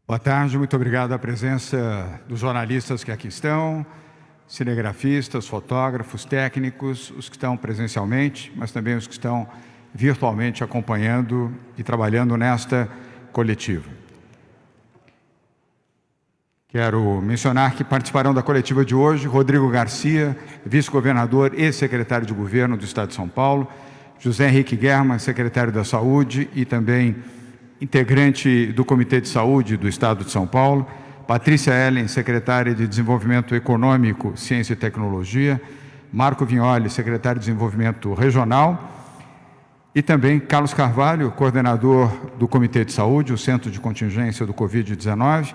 Boa tarde, muito obrigado à presença dos jornalistas que aqui estão, cinegrafistas, fotógrafos, técnicos, os que estão presencialmente, mas também os que estão virtualmente acompanhando e trabalhando nesta coletiva. Quero mencionar que participarão da coletiva de hoje Rodrigo Garcia, vice-governador e secretário de governo do Estado de São Paulo, José Henrique German, secretário da Saúde e também integrante do Comitê de Saúde do Estado de São Paulo, Patrícia Ellen, secretária de Desenvolvimento Econômico, Ciência e Tecnologia, Marco Vignoli, secretário de Desenvolvimento Regional, e também Carlos Carvalho, coordenador do Comitê de Saúde, o Centro de Contingência do Covid-19,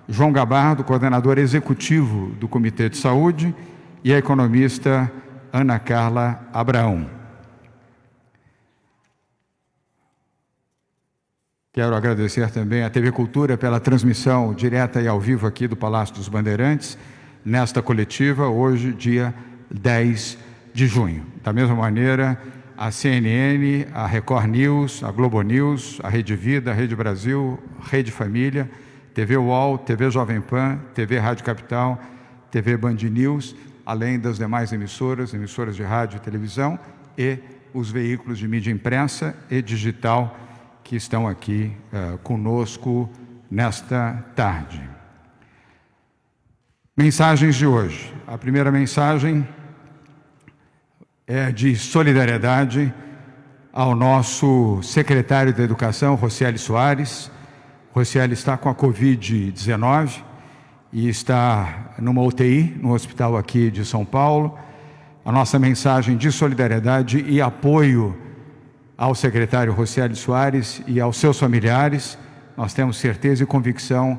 João Gabardo, coordenador executivo do Comitê de Saúde, e a economista Ana Carla Abraão. Quero agradecer também à TV Cultura pela transmissão direta e ao vivo aqui do Palácio dos Bandeirantes, nesta coletiva, hoje, dia 10 de junho. Da mesma maneira, a CNN, a Record News, a Globo News, a Rede Vida, a Rede Brasil, Rede Família, TV UOL, TV Jovem Pan, TV Rádio Capital, TV Band News, além das demais emissoras de rádio e televisão e os veículos de mídia impressa e digital que estão aqui conosco nesta tarde. Mensagens de hoje. A primeira mensagem é de solidariedade ao nosso secretário da Educação, Rocieli Soares. Rocieli está com a Covid-19 e está numa UTI, no hospital aqui de São Paulo. A nossa mensagem de solidariedade e apoio ao secretário Rocieli Soares e aos seus familiares. Nós temos certeza e convicção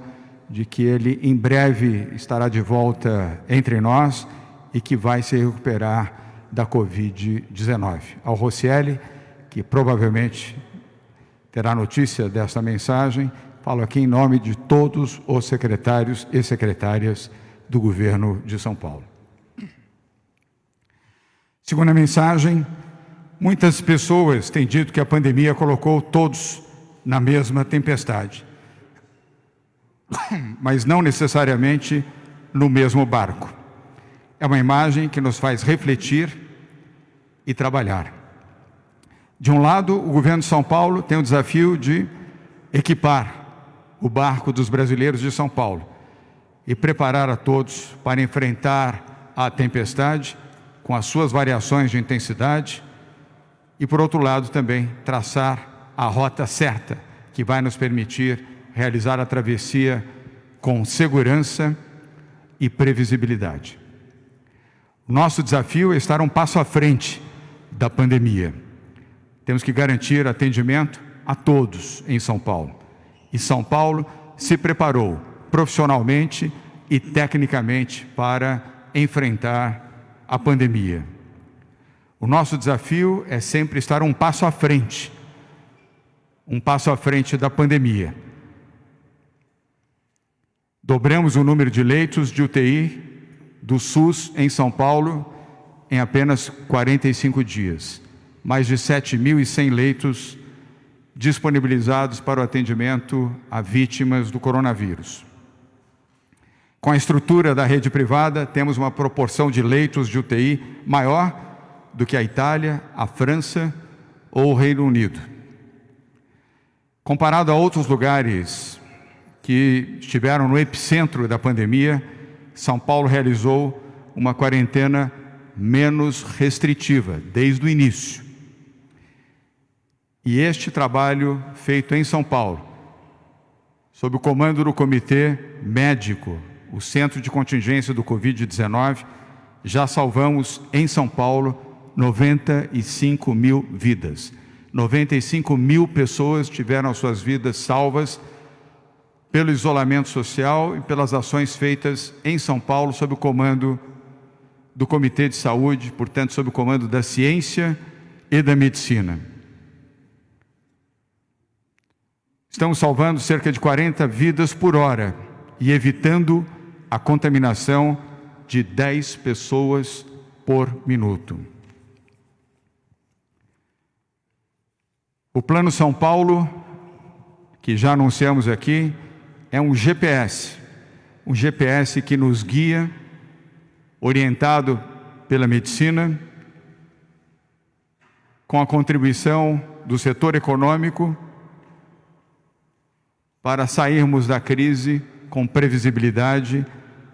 de que ele em breve estará de volta entre nós e que vai se recuperar da Covid-19. Ao Rocieli, que provavelmente terá notícia desta mensagem, falo aqui em nome de todos os secretários e secretárias do governo de São Paulo. Segunda mensagem. Muitas pessoas têm dito que a pandemia colocou todos na mesma tempestade, mas não necessariamente no mesmo barco. É uma imagem que nos faz refletir e trabalhar. De um lado, o governo de São Paulo tem o desafio de equipar o barco dos brasileiros de São Paulo e preparar a todos para enfrentar a tempestade com as suas variações de intensidade, e, por outro lado, também traçar a rota certa que vai nos permitir realizar a travessia com segurança e previsibilidade. O nosso desafio é estar um passo à frente da pandemia. Temos que garantir atendimento a todos em São Paulo. E São Paulo se preparou profissionalmente e tecnicamente para enfrentar a pandemia. O nosso desafio é sempre estar um passo à frente da pandemia. Dobramos o número de leitos de UTI do SUS em São Paulo em apenas 45 dias. Mais de 7.100 leitos disponibilizados para o atendimento a vítimas do coronavírus. Com a estrutura da rede privada, temos uma proporção de leitos de UTI maior do que a Itália, a França ou o Reino Unido. Comparado a outros lugares que estiveram no epicentro da pandemia, São Paulo realizou uma quarentena menos restritiva desde o início. E este trabalho feito em São Paulo, sob o comando do Comitê Médico, o Centro de Contingência do Covid-19, já salvamos em São Paulo 95 mil vidas. 95 mil pessoas tiveram suas vidas salvas pelo isolamento social e pelas ações feitas em São Paulo sob o comando do Comitê de Saúde, portanto, sob o comando da ciência e da medicina. Estamos salvando cerca de 40 vidas por hora e evitando a contaminação de 10 pessoas por minuto. O Plano São Paulo, que já anunciamos aqui, é um GPS que nos guia, orientado pela medicina, com a contribuição do setor econômico, para sairmos da crise com previsibilidade,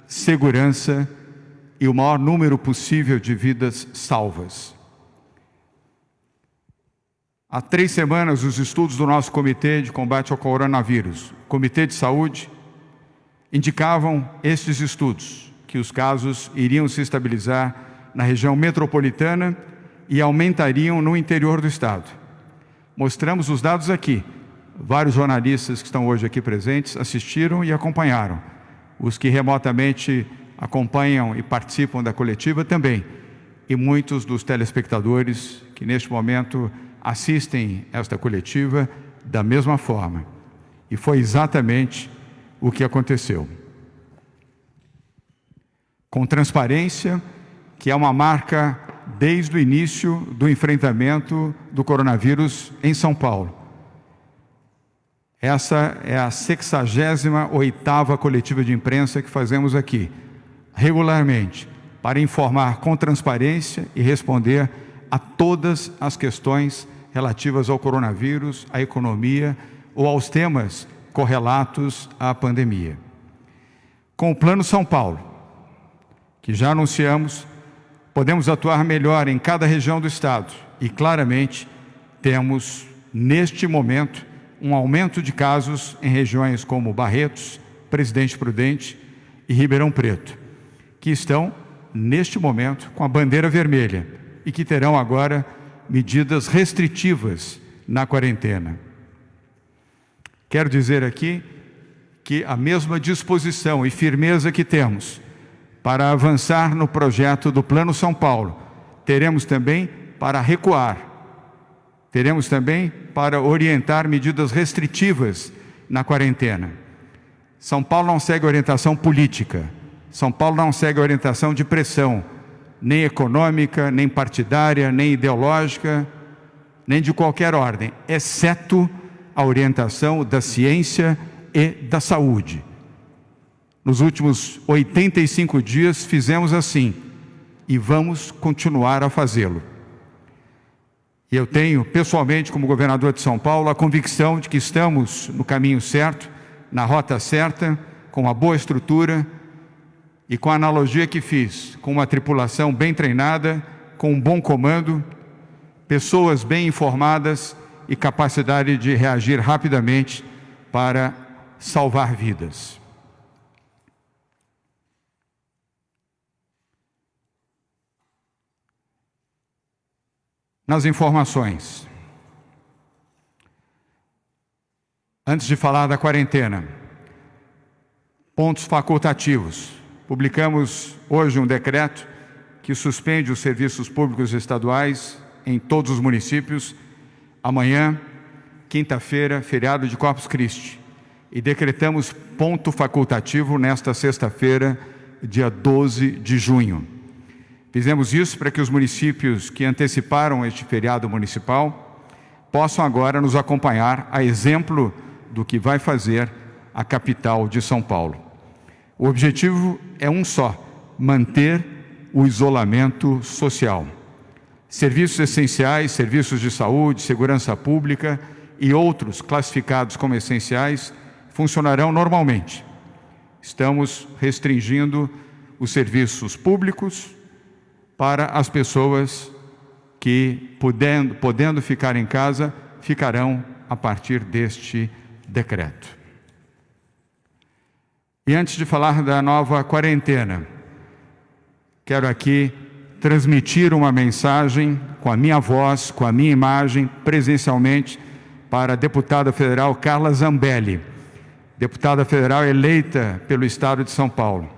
segurança e o maior número possível de vidas salvas. Há 3 semanas, os estudos do nosso Comitê de Combate ao Coronavírus, Comitê de Saúde, indicavam estes estudos, que os casos iriam se estabilizar na região metropolitana e aumentariam no interior do estado. Mostramos os dados aqui. Vários jornalistas que estão hoje aqui presentes assistiram e acompanharam. Os que remotamente acompanham e participam da coletiva também. E muitos dos telespectadores que neste momento assistem esta coletiva da mesma forma. E foi exatamente o que aconteceu. Com transparência, que é uma marca desde o início do enfrentamento do coronavírus em São Paulo. Essa é a 68ª coletiva de imprensa que fazemos aqui, regularmente, para informar com transparência e responder a todas as questões relativas ao coronavírus, à economia ou aos temas correlatos à pandemia. Com o Plano São Paulo, que já anunciamos, podemos atuar melhor em cada região do estado e, claramente, temos, neste momento, um aumento de casos em regiões como Barretos, Presidente Prudente e Ribeirão Preto, que estão, neste momento, com a bandeira vermelha e que terão agora medidas restritivas na quarentena. Quero dizer aqui que a mesma disposição e firmeza que temos para avançar no projeto do Plano São Paulo, teremos também para recuar, teremos também para orientar medidas restritivas na quarentena. São Paulo não segue orientação política, São Paulo não segue orientação de pressão, nem econômica, nem partidária, nem ideológica, nem de qualquer ordem, exceto a orientação da ciência e da saúde. Nos últimos 85 dias fizemos assim e vamos continuar a fazê-lo. E eu tenho, pessoalmente, como governador de São Paulo, a convicção de que estamos no caminho certo, na rota certa, com uma boa estrutura e com a analogia que fiz, com uma tripulação bem treinada, com um bom comando, pessoas bem informadas e capacidade de reagir rapidamente para salvar vidas. Nas informações, antes de falar da quarentena, pontos facultativos. Publicamos hoje um decreto que suspende os serviços públicos estaduais em todos os municípios. Amanhã, quinta-feira, feriado de Corpus Christi. E decretamos ponto facultativo nesta sexta-feira, dia 12 de junho. Fizemos isso para que os municípios que anteciparam este feriado municipal possam agora nos acompanhar, a exemplo do que vai fazer a capital de São Paulo. O objetivo é um só: manter o isolamento social. Serviços essenciais, serviços de saúde, segurança pública e outros classificados como essenciais funcionarão normalmente. Estamos restringindo os serviços públicos para as pessoas que, podendo ficar em casa, ficarão a partir deste decreto. E antes de falar da nova quarentena, quero aqui transmitir uma mensagem com a minha voz, com a minha imagem, presencialmente, para a deputada federal Carla Zambelli, deputada federal eleita pelo Estado de São Paulo.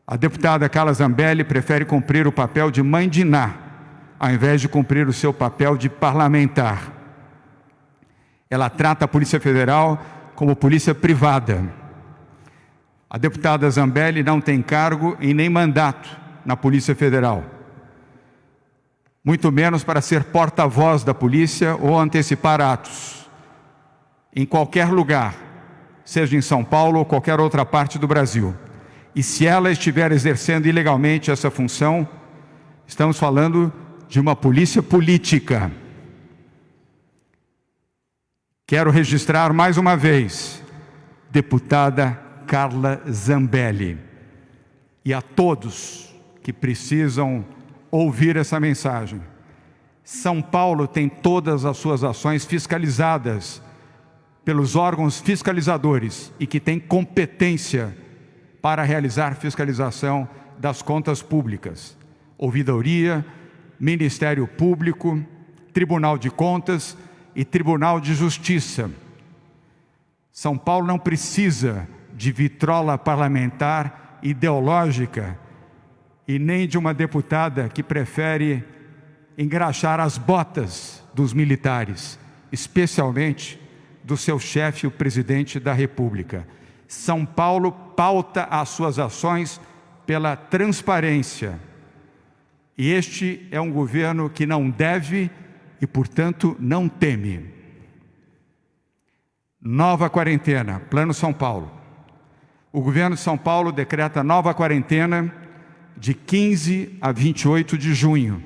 A deputada Carla Zambelli prefere cumprir o papel de mãe de Ná, ao invés de cumprir o seu papel de parlamentar. Ela trata a Polícia Federal como polícia privada. A deputada Zambelli não tem cargo e nem mandato na Polícia Federal, muito menos para ser porta-voz da polícia ou antecipar atos. Em qualquer lugar, seja em São Paulo ou qualquer outra parte do Brasil. E se ela estiver exercendo ilegalmente essa função, estamos falando de uma polícia política. Quero registrar mais uma vez, deputada Carla Zambelli, e a todos que precisam ouvir essa mensagem. São Paulo tem todas as suas ações fiscalizadas pelos órgãos fiscalizadores e que tem competência para realizar fiscalização das contas públicas. Ouvidoria, Ministério Público, Tribunal de Contas e Tribunal de Justiça. São Paulo não precisa de vitrola parlamentar ideológica e nem de uma deputada que prefere engraxar as botas dos militares, especialmente do seu chefe, o presidente da República. São Paulo pauta as suas ações pela transparência. E este é um governo que não deve e, portanto, não teme. Nova quarentena, Plano São Paulo. O governo de São Paulo decreta nova quarentena de 15 a 28 de junho.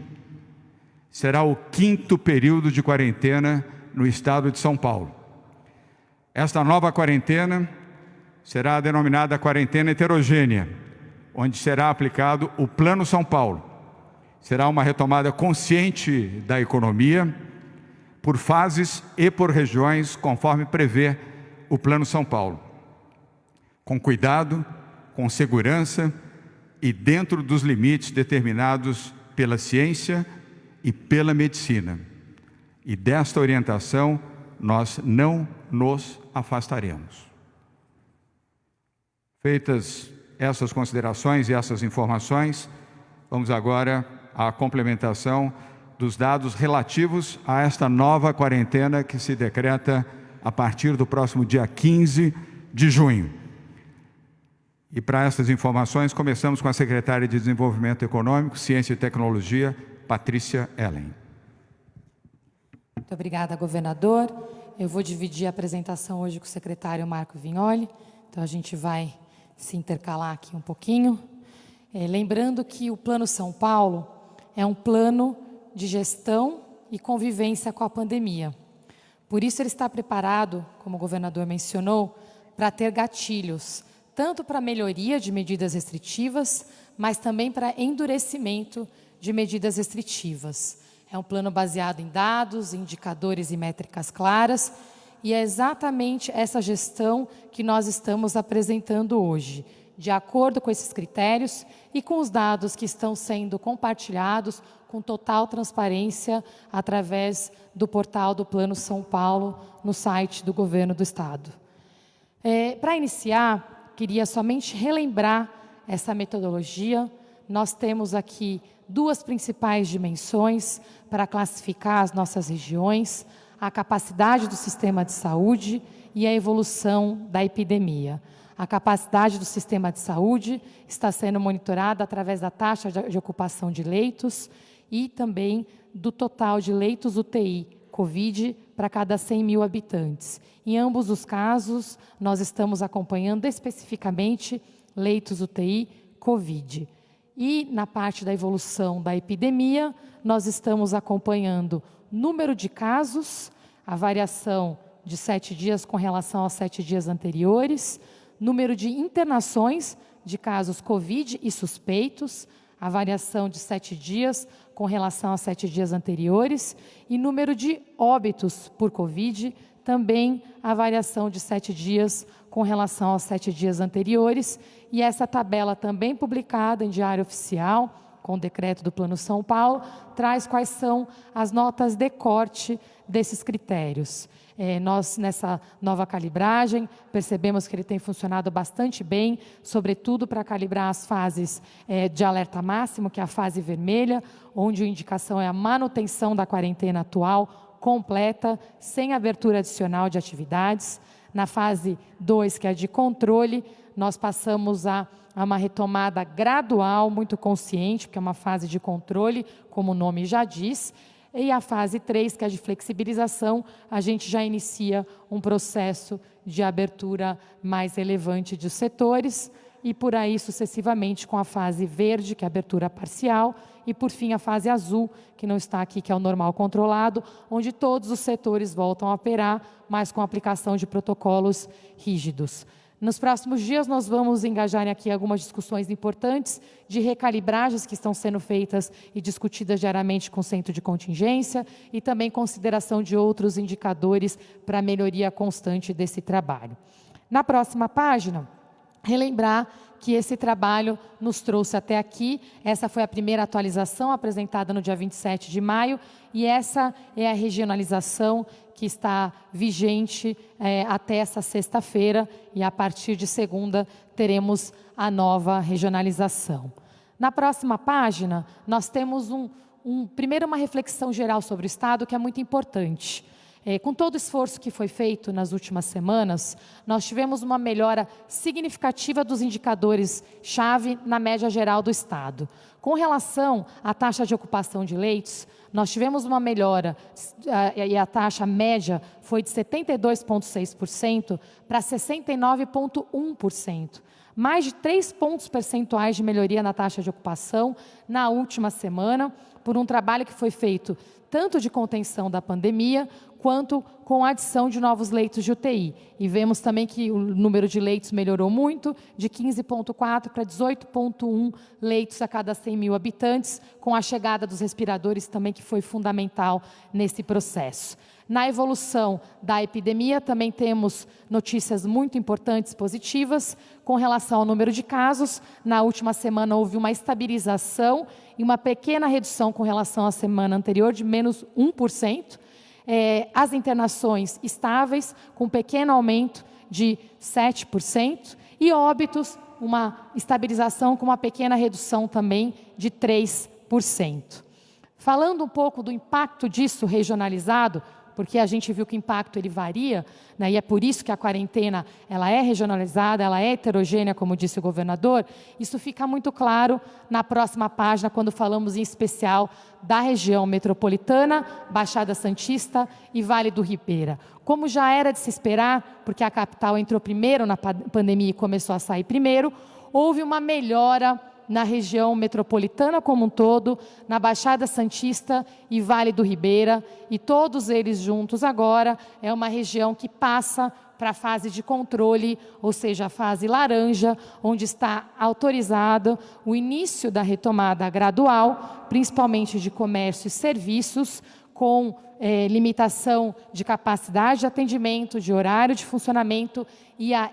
Será o 5º período de quarentena no estado de São Paulo. Esta nova quarentena será denominada quarentena heterogênea, onde será aplicado o Plano São Paulo. Será uma retomada consciente da economia, por fases e por regiões, conforme prevê o Plano São Paulo. Com cuidado, com segurança e dentro dos limites determinados pela ciência e pela medicina. E desta orientação nós não nos afastaremos. Feitas essas considerações e essas informações, vamos agora à complementação dos dados relativos a esta nova quarentena que se decreta a partir do próximo dia 15 de junho. E para essas informações, começamos com a secretária de Desenvolvimento Econômico, Ciência e Tecnologia, Patrícia Ellen. Muito obrigada, governador. Eu vou dividir a apresentação hoje com o secretário Marco Vignoli, então a gente vai se intercalar aqui um pouquinho. Lembrando que o Plano São Paulo é um plano de gestão e convivência com a pandemia. Por isso ele está preparado, como o governador mencionou, para ter gatilhos, tanto para melhoria de medidas restritivas, mas também para endurecimento de medidas restritivas. É um plano baseado em dados, indicadores e métricas claras, e é exatamente essa gestão que nós estamos apresentando hoje, de acordo com esses critérios e com os dados que estão sendo compartilhados com total transparência através do portal do Plano São Paulo, no site do Governo do Estado. Para iniciar, queria somente relembrar essa metodologia. Nós temos aqui duas principais dimensões para classificar as nossas regiões: a capacidade do sistema de saúde e a evolução da epidemia. A capacidade do sistema de saúde está sendo monitorada através da taxa de ocupação de leitos e também do total de leitos UTI COVID para cada 100 mil habitantes. Em ambos os casos, nós estamos acompanhando especificamente leitos UTI COVID. E na parte da evolução da epidemia, nós estamos acompanhando número de casos, a variação de 7 dias com relação aos 7 dias anteriores, número de internações de casos COVID e suspeitos, a variação de 7 dias com relação aos 7 dias anteriores, e número de óbitos por COVID, também a variação de 7 dias com relação aos 7 dias anteriores, e essa tabela também publicada em Diário Oficial, com o decreto do Plano São Paulo, traz quais são as notas de corte desses critérios. Nós, nessa nova calibragem, percebemos que ele tem funcionado bastante bem, sobretudo para calibrar as fases de alerta máximo, que é a fase vermelha, onde a indicação é a manutenção da quarentena atual completa, sem abertura adicional de atividades. Na fase 2, que é de controle, nós passamos a uma retomada gradual, muito consciente, porque é uma fase de controle, como o nome já diz, E a fase 3, que é de flexibilização, a gente já inicia um processo de abertura mais relevante de setores, e por aí sucessivamente com a fase verde, que é a abertura parcial, e por fim a fase azul, que não está aqui, que é o normal controlado, onde todos os setores voltam a operar, mas com a aplicação de protocolos rígidos. Nos próximos dias nós vamos engajar aqui algumas discussões importantes de recalibragens que estão sendo feitas e discutidas diariamente com o Centro de Contingência e também consideração de outros indicadores para a melhoria constante desse trabalho. Na próxima página, relembrar que esse trabalho nos trouxe até aqui. Essa foi a primeira atualização apresentada no dia 27 de maio, e essa é a regionalização que está vigente até essa sexta-feira, e a partir de segunda teremos a nova regionalização. Na próxima página, nós temos primeiro uma reflexão geral sobre o Estado, que é muito importante. Com todo o esforço que foi feito nas últimas semanas, nós tivemos uma melhora significativa dos indicadores-chave na média geral do Estado. Com relação à taxa de ocupação de leitos, nós tivemos uma melhora, e a taxa média foi de 72,6% para 69,1%. Mais de 3 pontos percentuais de melhoria na taxa de ocupação na última semana, por um trabalho que foi feito tanto de contenção da pandemia, quanto com a adição de novos leitos de UTI. E vemos também que o número de leitos melhorou muito, de 15,4 para 18,1 leitos a cada 100 mil habitantes, com a chegada dos respiradores também, que foi fundamental nesse processo. Na evolução da epidemia, também temos notícias muito importantes, positivas, com relação ao número de casos. Na última semana houve uma estabilização e uma pequena redução com relação à semana anterior, de menos 1%. As internações estáveis, com um pequeno aumento de 7%, e óbitos, uma estabilização com uma pequena redução também de 3%. Falando um pouco do impacto disso regionalizado, porque a gente viu que o impacto ele varia, né, e é por isso que a quarentena ela é regionalizada, ela é heterogênea, como disse o governador. Isso fica muito claro na próxima página, quando falamos em especial da região metropolitana, Baixada Santista e Vale do Ribeira. Como já era de se esperar, porque a capital entrou primeiro na pandemia e começou a sair primeiro, houve uma melhora na região metropolitana como um todo, na Baixada Santista e Vale do Ribeira, e todos eles juntos agora é uma região que passa para a fase de controle, ou seja, a fase laranja, onde está autorizado o início da retomada gradual, principalmente de comércio e serviços, com limitação de capacidade de atendimento, de horário de funcionamento e a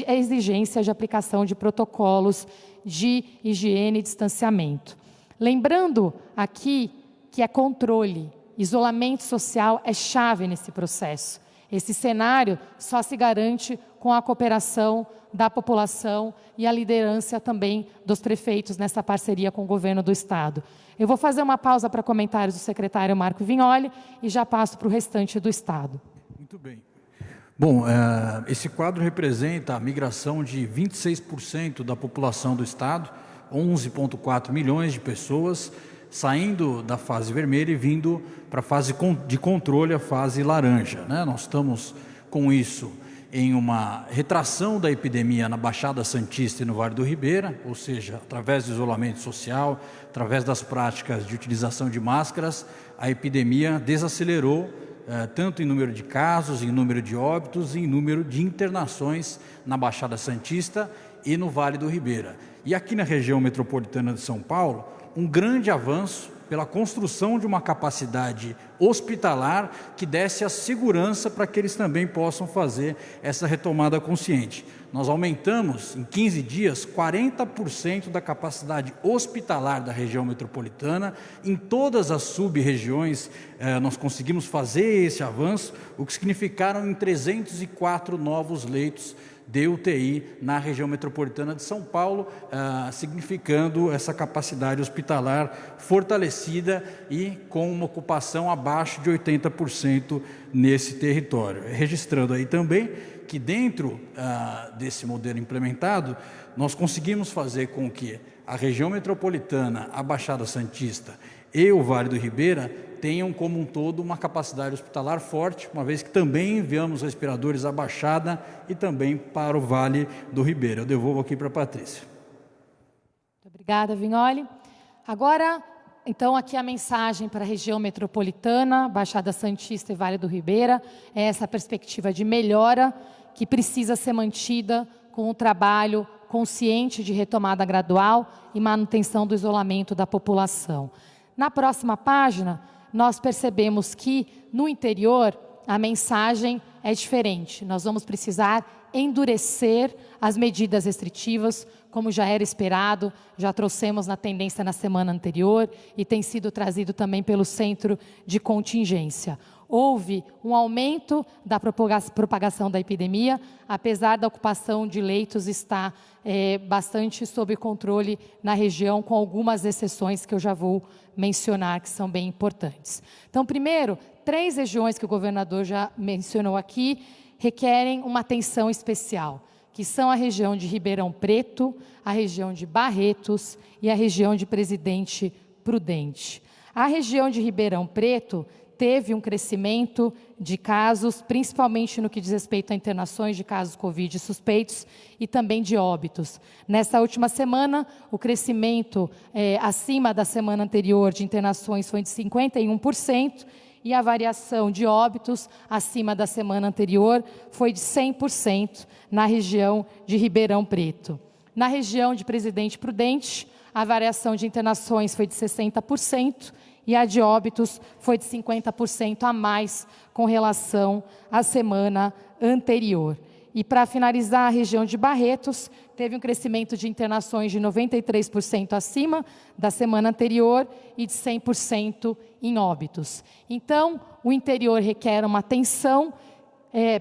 exigência de aplicação de protocolos de higiene e distanciamento. Lembrando aqui que é controle, isolamento social é chave nesse processo. Esse cenário só se garante com a cooperação da população e a liderança também dos prefeitos nessa parceria com o governo do Estado. Eu vou fazer uma pausa para comentários do secretário Marco Vignoli e já passo para o restante do Estado. Muito bem. Bom, esse quadro representa a migração de 26% da população do Estado, 11,4 milhões de pessoas, saindo da fase vermelha e vindo para a fase de controle, a fase laranja, né? Nós estamos com isso em uma retração da epidemia na Baixada Santista e no Vale do Ribeira, ou seja, através do isolamento social, através das práticas de utilização de máscaras, a epidemia desacelerou, tanto em número de casos, em número de óbitos e em número de internações na Baixada Santista e no Vale do Ribeira. E aqui na região metropolitana de São Paulo, um grande avanço pela construção de uma capacidade hospitalar que desse a segurança para que eles também possam fazer essa retomada consciente. Nós aumentamos em 15 dias 40% da capacidade hospitalar da região metropolitana. Em todas as sub-regiões nós conseguimos fazer esse avanço, o que significaram em 304 novos leitos de UTI na região metropolitana de São Paulo, significando essa capacidade hospitalar fortalecida e com uma ocupação abaixo de 80% nesse território. Registrando aí também que dentro desse modelo implementado, nós conseguimos fazer com que a região metropolitana, a Baixada Santista e o Vale do Ribeira tenham como um todo uma capacidade hospitalar forte, uma vez que também enviamos respiradores à Baixada e também para o Vale do Ribeira. Eu devolvo aqui para a Patrícia. Muito obrigada, Vignoli. Agora, então, aqui a mensagem para a região metropolitana, Baixada Santista e Vale do Ribeira, é essa perspectiva de melhora que precisa ser mantida com o trabalho consciente de retomada gradual e manutenção do isolamento da população. Na próxima página, nós percebemos que, no interior, a mensagem é diferente. Nós vamos precisar endurecer as medidas restritivas, como já era esperado, já trouxemos na tendência na semana anterior e tem sido trazido também pelo Centro de Contingência. Houve um aumento da propagação da epidemia, apesar da ocupação de leitos estar bastante sob controle na região, com algumas exceções que eu já vou mencionar, que são bem importantes. Então, primeiro, 3 regiões que o governador já mencionou aqui requerem uma atenção especial, que são a região de Ribeirão Preto, a região de Barretos e a região de Presidente Prudente. A região de Ribeirão Preto teve um crescimento de casos, principalmente no que diz respeito a internações de casos Covid suspeitos e também de óbitos. Nessa última semana, o crescimento acima da semana anterior de internações foi de 51%, e a variação de óbitos acima da semana anterior foi de 100% na região de Ribeirão Preto. Na região de Presidente Prudente, a variação de internações foi de 60%, e a de óbitos foi de 50% a mais com relação à semana anterior. E para finalizar, a região de Barretos teve um crescimento de internações de 93% acima da semana anterior e de 100% em óbitos. Então, o interior requer uma atenção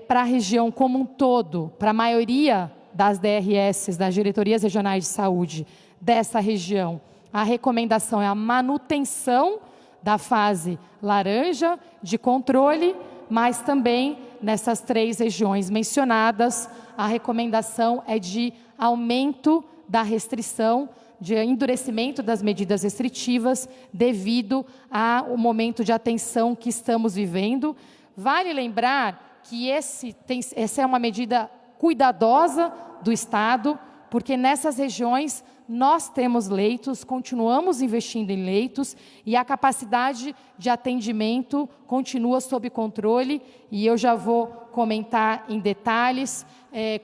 para a região como um todo, para a maioria das DRS, das Diretorias Regionais de Saúde dessa região. A recomendação é a manutenção da fase laranja de controle, mas também nessas 3 regiões mencionadas, a recomendação é de aumento da restrição, de endurecimento das medidas restritivas devido ao momento de atenção que estamos vivendo. Vale lembrar que essa é uma medida cuidadosa do Estado, porque nessas regiões nós temos leitos, continuamos investindo em leitos e a capacidade de atendimento continua sob controle, e eu já vou comentar em detalhes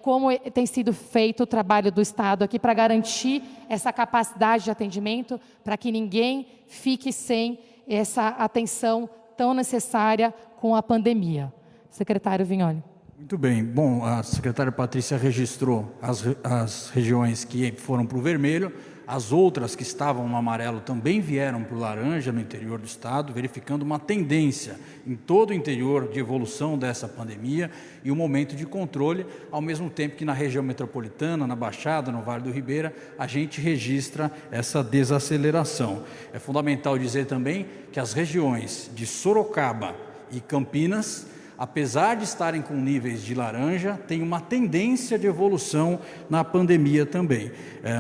como tem sido feito o trabalho do Estado aqui para garantir essa capacidade de atendimento, para que ninguém fique sem essa atenção tão necessária com a pandemia. Secretário Vignoli. Muito bem. Bom, a secretária Patrícia registrou as regiões que foram para o vermelho, as outras que estavam no amarelo também vieram para o laranja no interior do estado, verificando uma tendência em todo o interior de evolução dessa pandemia e um momento de controle, ao mesmo tempo que na região metropolitana, na Baixada, no Vale do Ribeira, a gente registra essa desaceleração. É fundamental dizer também que as regiões de Sorocaba e Campinas, apesar de estarem com níveis de laranja, tem uma tendência de evolução na pandemia também.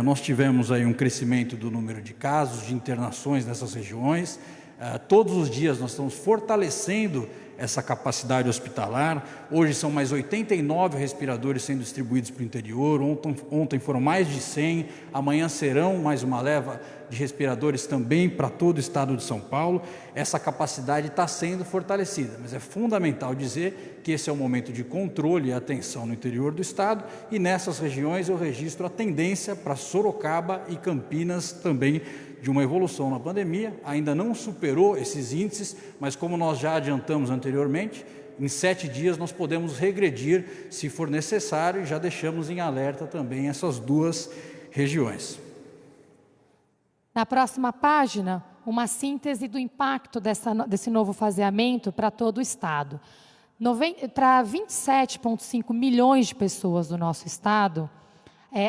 Nós tivemos aí um crescimento do número de casos, de internações nessas regiões. Todos os dias nós estamos fortalecendo essa capacidade hospitalar. Hoje são mais 89 respiradores sendo distribuídos para o interior, ontem foram mais de 100, amanhã serão mais uma leva de respiradores também para todo o estado de São Paulo. Essa capacidade está sendo fortalecida, mas é fundamental dizer que esse é um momento de controle e atenção no interior do estado, e nessas regiões eu registro a tendência para Sorocaba e Campinas também de uma evolução na pandemia. Ainda não superou esses índices, mas como nós já adiantamos anteriormente, em 7 dias nós podemos regredir se for necessário, e já deixamos em alerta também essas 2 regiões. Na próxima página, uma síntese do impacto desse novo faseamento para todo o estado. Para 27,5 milhões de pessoas do nosso estado,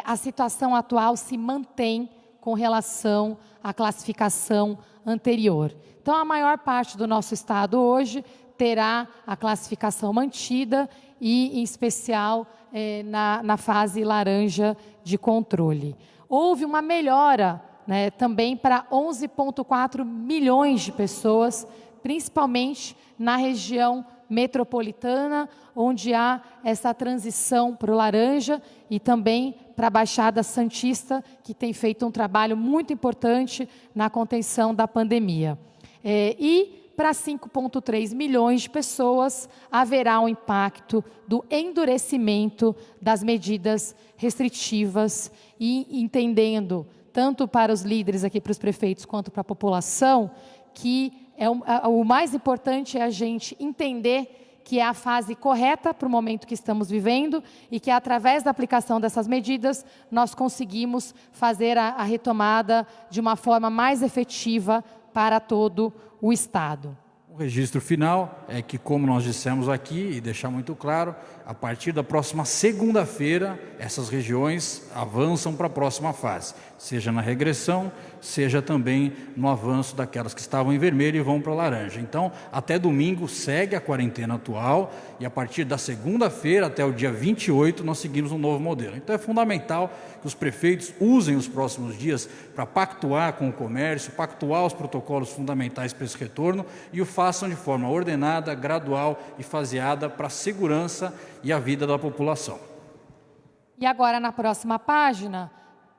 a situação atual se mantém com relação à classificação anterior. Então, a maior parte do nosso estado hoje terá a classificação mantida e, em especial, na fase laranja de controle. Houve uma melhora né, também para 11,4 milhões de pessoas, principalmente na região metropolitana, onde há essa transição para o laranja, e também para a Baixada Santista, que tem feito um trabalho muito importante na contenção da pandemia. E para 5,3 milhões de pessoas, haverá um impacto do endurecimento das medidas restritivas, e entendendo, tanto para os líderes aqui, para os prefeitos, quanto para a população, que o mais importante é a gente entender que é a fase correta para o momento que estamos vivendo, e que através da aplicação dessas medidas nós conseguimos fazer a retomada de uma forma mais efetiva para todo o Estado. O registro final é que, como nós dissemos aqui, e deixar muito claro, a partir da próxima segunda-feira, essas regiões avançam para a próxima fase, seja na regressão, seja também no avanço daquelas que estavam em vermelho e vão para laranja. Então, até domingo segue a quarentena atual, e a partir da segunda-feira até o dia 28 nós seguimos um novo modelo. Então é fundamental que os prefeitos usem os próximos dias para pactuar com o comércio, pactuar os protocolos fundamentais para esse retorno, e o façam de forma ordenada, gradual e faseada para a segurança e a vida da população. E agora, na próxima página,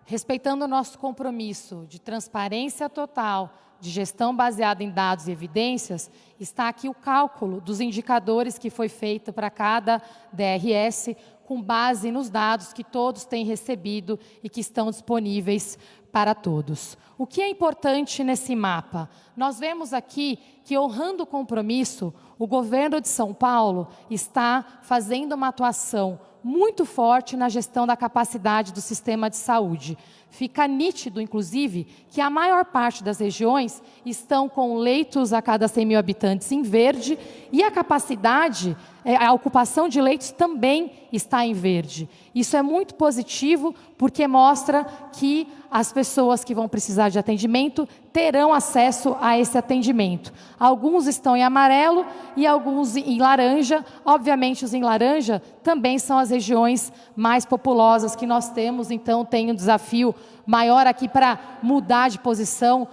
respeitando o nosso compromisso de transparência total, de gestão baseada em dados e evidências, está aqui o cálculo dos indicadores que foi feito para cada DRS, com base nos dados que todos têm recebido e que estão disponíveis para todos. O que é importante nesse mapa? Nós vemos aqui que, honrando o compromisso, o governo de São Paulo está fazendo uma atuação muito forte na gestão da capacidade do sistema de saúde. Fica nítido, inclusive, que a maior parte das regiões estão com leitos a cada 100 mil habitantes em verde, e a capacidade, a ocupação de leitos também está em verde. Isso é muito positivo, porque mostra que as pessoas que vão precisar de atendimento terão acesso a esse atendimento. Alguns estão em amarelo e alguns em laranja. Obviamente, os em laranja também são as regiões mais populosas que nós temos, então tem um desafio maior aqui para mudar de posição.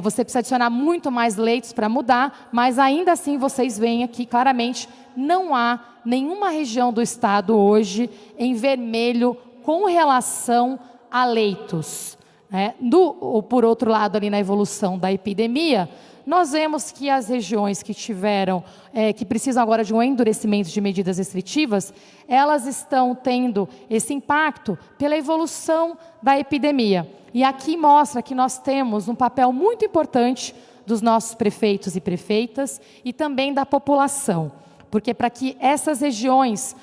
Você precisa adicionar muito mais leitos para mudar, mas ainda assim vocês veem aqui claramente, não há nenhuma região do estado hoje em vermelho com relação a leitos. Por outro lado, ali na evolução da epidemia, nós vemos que as regiões que que precisam agora de um endurecimento de medidas restritivas, elas estão tendo esse impacto pela evolução da epidemia. E aqui mostra que nós temos um papel muito importante dos nossos prefeitos e prefeitas, e também da população. Porque para que essas regiões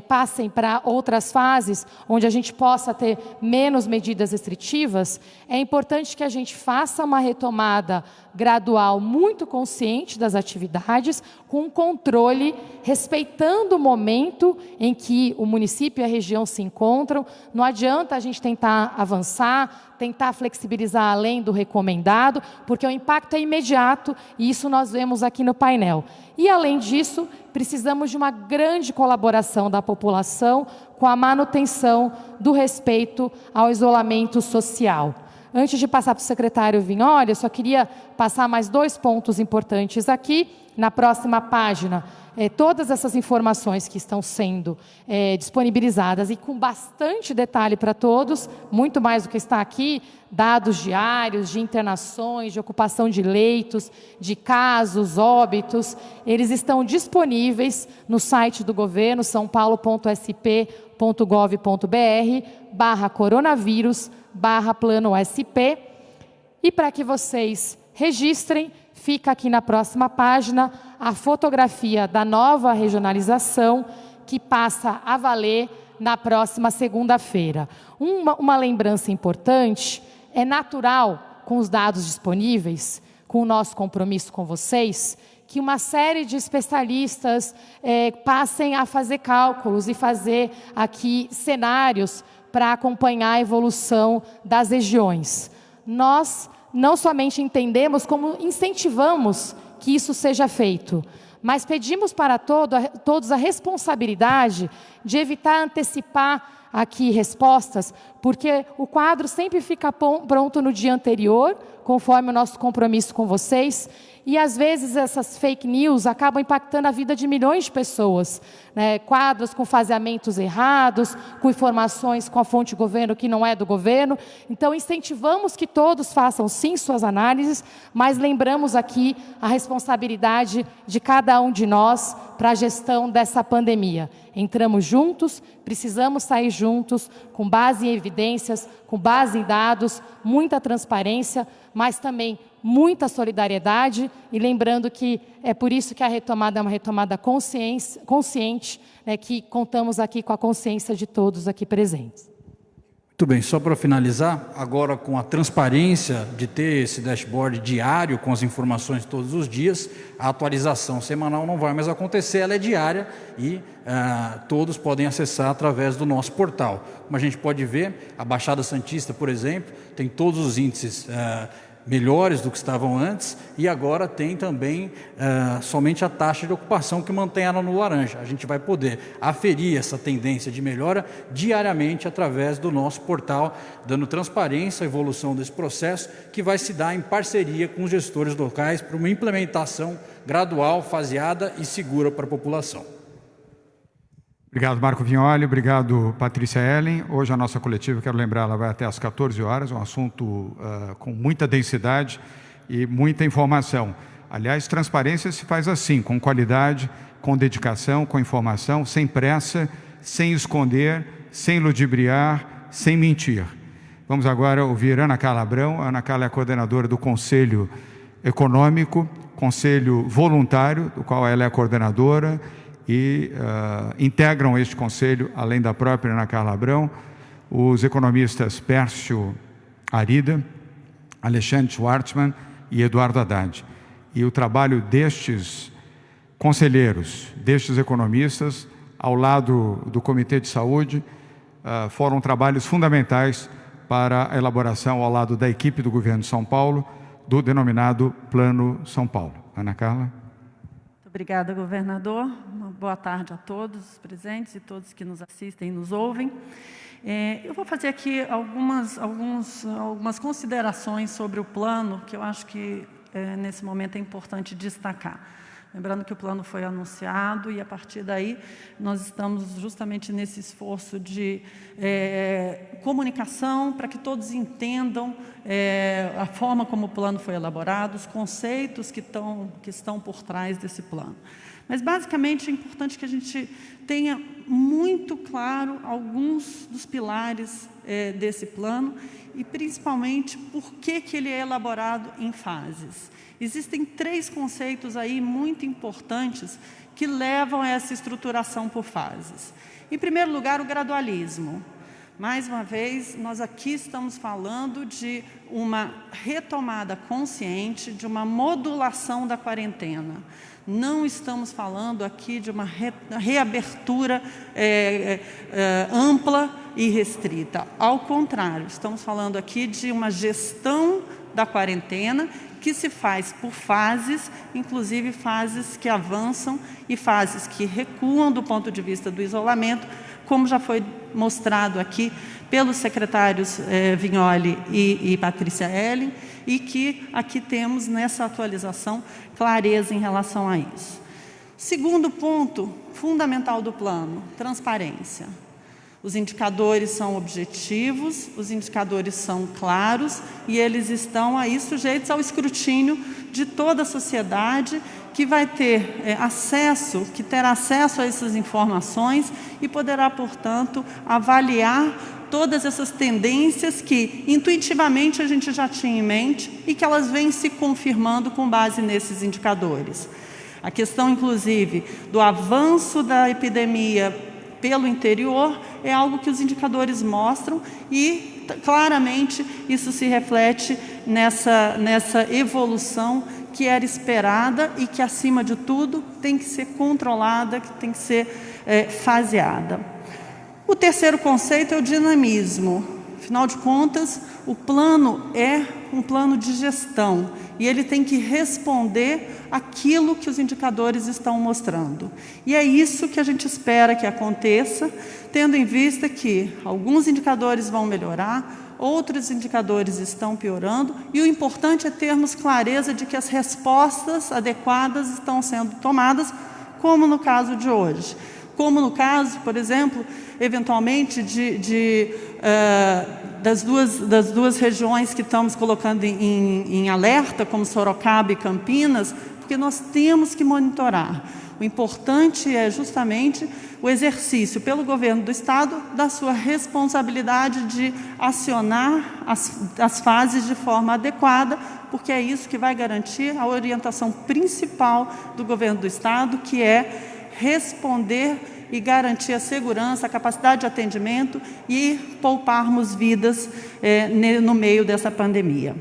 passem para outras fases, onde a gente possa ter menos medidas restritivas, é importante que a gente faça uma retomada gradual, muito consciente das atividades, com controle, respeitando o momento em que o município e a região se encontram. Não adianta a gente tentar avançar, tentar flexibilizar além do recomendado, porque o impacto é imediato, e isso nós vemos aqui no painel. E, além disso, precisamos de uma grande colaboração da população com a manutenção do respeito ao isolamento social. Antes de passar para o secretário Vignoli, eu só queria passar mais 2 pontos importantes aqui. Na próxima página, todas essas informações que estão sendo disponibilizadas, e com bastante detalhe para todos, muito mais do que está aqui, dados diários de internações, de ocupação de leitos, de casos, óbitos, eles estão disponíveis no site do governo, saopaulo.sp.gov.br/coronavírus/plano-SP, e para que vocês registrem, fica aqui na próxima página a fotografia da nova regionalização, que passa a valer na próxima segunda-feira. Uma lembrança importante: é natural, com os dados disponíveis, com o nosso compromisso com vocês, que uma série de especialistas passem a fazer cálculos e fazer aqui cenários para acompanhar a evolução das regiões. Nós não somente entendemos, como incentivamos que isso seja feito, mas pedimos para todos a responsabilidade de evitar antecipar aqui respostas, porque o quadro sempre fica pronto no dia anterior, conforme o nosso compromisso com vocês, e às vezes essas fake news acabam impactando a vida de milhões de pessoas, né? Quadros com faseamentos errados, com informações com a fonte governo que não é do governo. Então incentivamos que todos façam sim suas análises, mas lembramos aqui a responsabilidade de cada um de nós para a gestão dessa pandemia. Entramos juntos, precisamos sair juntos, com base em evidências, com base em dados, muita transparência, mas também muita solidariedade, e lembrando que é por isso que a retomada é uma retomada consciente, né, que contamos aqui com a consciência de todos aqui presentes. Muito bem, só para finalizar, agora com a transparência de ter esse dashboard diário com as informações todos os dias, a atualização semanal não vai mais acontecer, ela é diária e todos podem acessar através do nosso portal. Como a gente pode ver, a Baixada Santista, por exemplo, tem todos os índices melhores do que estavam antes, e agora tem também somente a taxa de ocupação que mantém ela no laranja. A gente vai poder aferir essa tendência de melhora diariamente através do nosso portal, dando transparência à evolução desse processo, que vai se dar em parceria com os gestores locais para uma implementação gradual, faseada e segura para a população. Obrigado, Marco Vignoli. Obrigado, Patrícia Ellen. Hoje a nossa coletiva, quero lembrar, ela vai até às 14 horas, é um assunto com muita densidade e muita informação. Aliás, transparência se faz assim, com qualidade, com dedicação, com informação, sem pressa, sem esconder, sem ludibriar, sem mentir. Vamos agora ouvir Ana Carla Abrão. Ana Carla é a coordenadora do Conselho Econômico, Conselho Voluntário, do qual ela é a coordenadora, e integram este conselho, além da própria Ana Carla Abrão, os economistas Pércio Arida, Alexandre Schwartzman e Eduardo Haddad. E o trabalho destes conselheiros, destes economistas, ao lado do Comitê de Saúde, foram trabalhos fundamentais para a elaboração, ao lado da equipe do governo de São Paulo, do denominado Plano São Paulo. Ana Carla. Obrigada, governador. Uma boa tarde a todos os presentes e todos que nos assistem e nos ouvem. Eu vou fazer aqui algumas considerações sobre o plano, que eu acho que nesse momento é importante destacar. Lembrando que o plano foi anunciado e, a partir daí, nós estamos justamente nesse esforço de comunicação para que todos entendam a forma como o plano foi elaborado, os conceitos que estão por trás desse plano. Mas, basicamente, é importante que a gente tenha muito claro alguns dos pilares desse plano e, principalmente, por que ele é elaborado em fases. Existem 3 conceitos aí muito importantes que levam a essa estruturação por fases. Em primeiro lugar, o gradualismo. Mais uma vez, nós aqui estamos falando de uma retomada consciente, de uma modulação da quarentena. Não estamos falando aqui de uma reabertura ampla e restrita. Ao contrário, estamos falando aqui de uma gestão da quarentena que se faz por fases, inclusive fases que avançam e fases que recuam do ponto de vista do isolamento, como já foi mostrado aqui pelos secretários Vignoli e Patrícia Ellen, e que aqui temos nessa atualização clareza em relação a isso. Segundo ponto fundamental do plano, transparência. Os indicadores são objetivos, os indicadores são claros e eles estão aí sujeitos ao escrutínio de toda a sociedade que vai ter que terá acesso a essas informações e poderá, portanto, avaliar todas essas tendências que intuitivamente a gente já tinha em mente e que elas vêm se confirmando com base nesses indicadores. A questão, inclusive, do avanço da epidemia pelo interior é algo que os indicadores mostram e, claramente, isso se reflete nessa evolução que era esperada e que, acima de tudo, tem que ser controlada, que tem que ser faseada. O terceiro conceito é o dinamismo. Afinal de contas, o plano é um plano de gestão e ele tem que responder àquilo que os indicadores estão mostrando. E é isso que a gente espera que aconteça, tendo em vista que alguns indicadores vão melhorar, outros indicadores estão piorando, e o importante é termos clareza de que as respostas adequadas estão sendo tomadas, como no caso de hoje. Como no caso, por exemplo, eventualmente, das duas regiões que estamos colocando em alerta, como Sorocaba e Campinas, porque nós temos que monitorar. O importante é justamente o exercício pelo governo do Estado da sua responsabilidade de acionar as fases de forma adequada, porque é isso que vai garantir a orientação principal do governo do Estado, que é responder e garantir a segurança, a capacidade de atendimento e pouparmos vidas no meio dessa pandemia.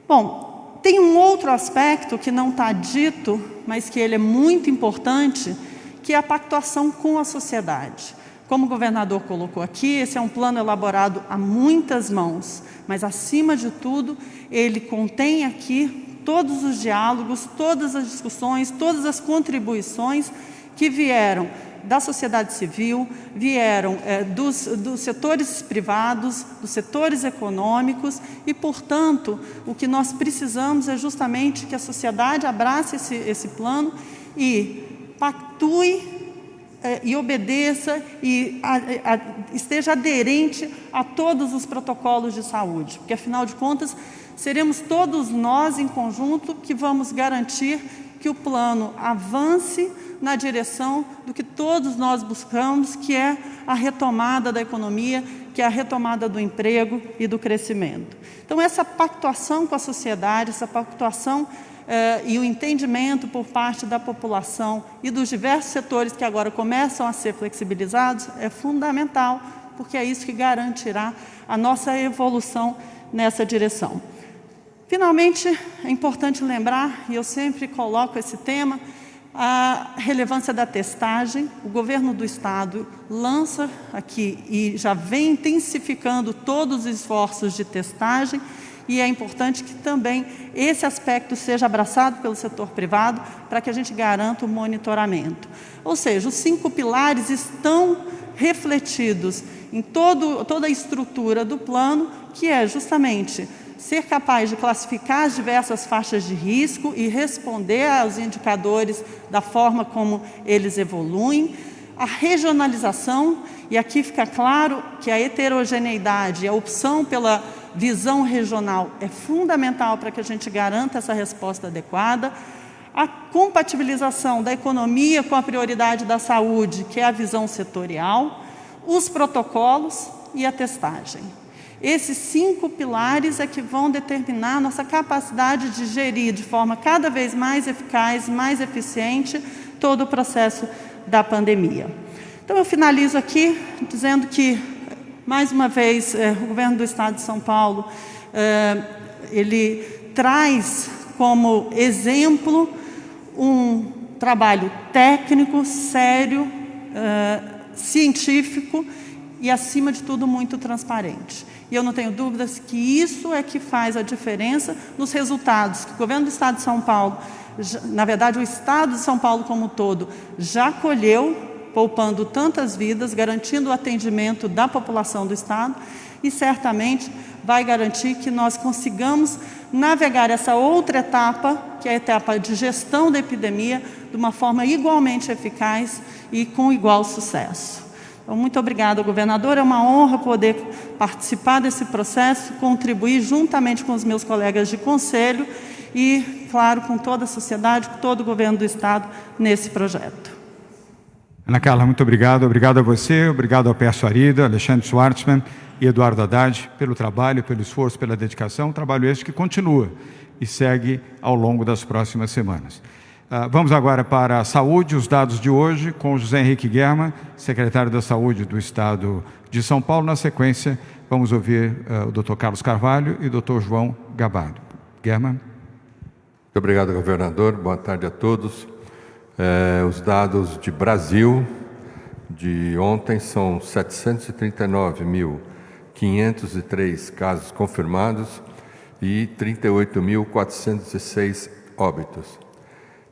Bom, tem um outro aspecto que não está dito, mas que ele é muito importante, que é a pactuação com a sociedade. Como o governador colocou aqui, esse é um plano elaborado a muitas mãos, mas, acima de tudo, ele contém aqui todos os diálogos, todas as discussões, todas as contribuições que vieram da sociedade civil, vieram dos setores privados, dos setores econômicos e, portanto, o que nós precisamos é justamente que a sociedade abrace esse plano e pactue e obedeça e esteja aderente a todos os protocolos de saúde, porque, afinal de contas, seremos todos nós em conjunto que vamos garantir que o plano avance na direção do que todos nós buscamos, que é a retomada da economia, que é a retomada do emprego e do crescimento. Então, essa pactuação com a sociedade, essa pactuação e o entendimento por parte da população e dos diversos setores que agora começam a ser flexibilizados é fundamental, porque é isso que garantirá a nossa evolução nessa direção. Finalmente, é importante lembrar, e eu sempre coloco esse tema, a relevância da testagem. O governo do Estado lança aqui e já vem intensificando todos os esforços de testagem, e é importante que também esse aspecto seja abraçado pelo setor privado para que a gente garanta o monitoramento. Ou seja, os 5 pilares estão refletidos em toda a estrutura do plano, que é justamente ser capaz de classificar as diversas faixas de risco e responder aos indicadores da forma como eles evoluem, a regionalização, e aqui fica claro que a heterogeneidade, a opção pela visão regional é fundamental para que a gente garanta essa resposta adequada, a compatibilização da economia com a prioridade da saúde, que é a visão setorial, os protocolos e a testagem. Esses 5 pilares é que vão determinar a nossa capacidade de gerir de forma cada vez mais eficaz, mais eficiente, todo o processo da pandemia. Então, eu finalizo aqui dizendo que, mais uma vez, o governo do Estado de São Paulo, ele traz como exemplo um trabalho técnico, sério, científico e, acima de tudo, muito transparente. E eu não tenho dúvidas que isso é que faz a diferença nos resultados que o governo do Estado de São Paulo, na verdade, o Estado de São Paulo como um todo, já colheu, poupando tantas vidas, garantindo o atendimento da população do Estado, e certamente vai garantir que nós consigamos navegar essa outra etapa, que é a etapa de gestão da epidemia, de uma forma igualmente eficaz e com igual sucesso. Então, muito obrigada, governador. É uma honra poder participar desse processo, contribuir juntamente com os meus colegas de conselho e, claro, com toda a sociedade, com todo o governo do Estado nesse projeto. Ana Carla, muito obrigado. Obrigado a você, obrigado ao Pércio Arida, Alexandre Schwartzman e Eduardo Haddad pelo trabalho, pelo esforço, pela dedicação. Trabalho este que continua e segue ao longo das próximas semanas. Vamos agora para a saúde, os dados de hoje, com José Henrique Germa, secretário da Saúde do Estado de São Paulo. Na sequência, vamos ouvir o Dr. Carlos Carvalho e o Dr. João Gabado. Germa. Muito obrigado, governador. Boa tarde a todos. Os dados de Brasil de ontem são 739.500 503 casos confirmados e 38.406 óbitos.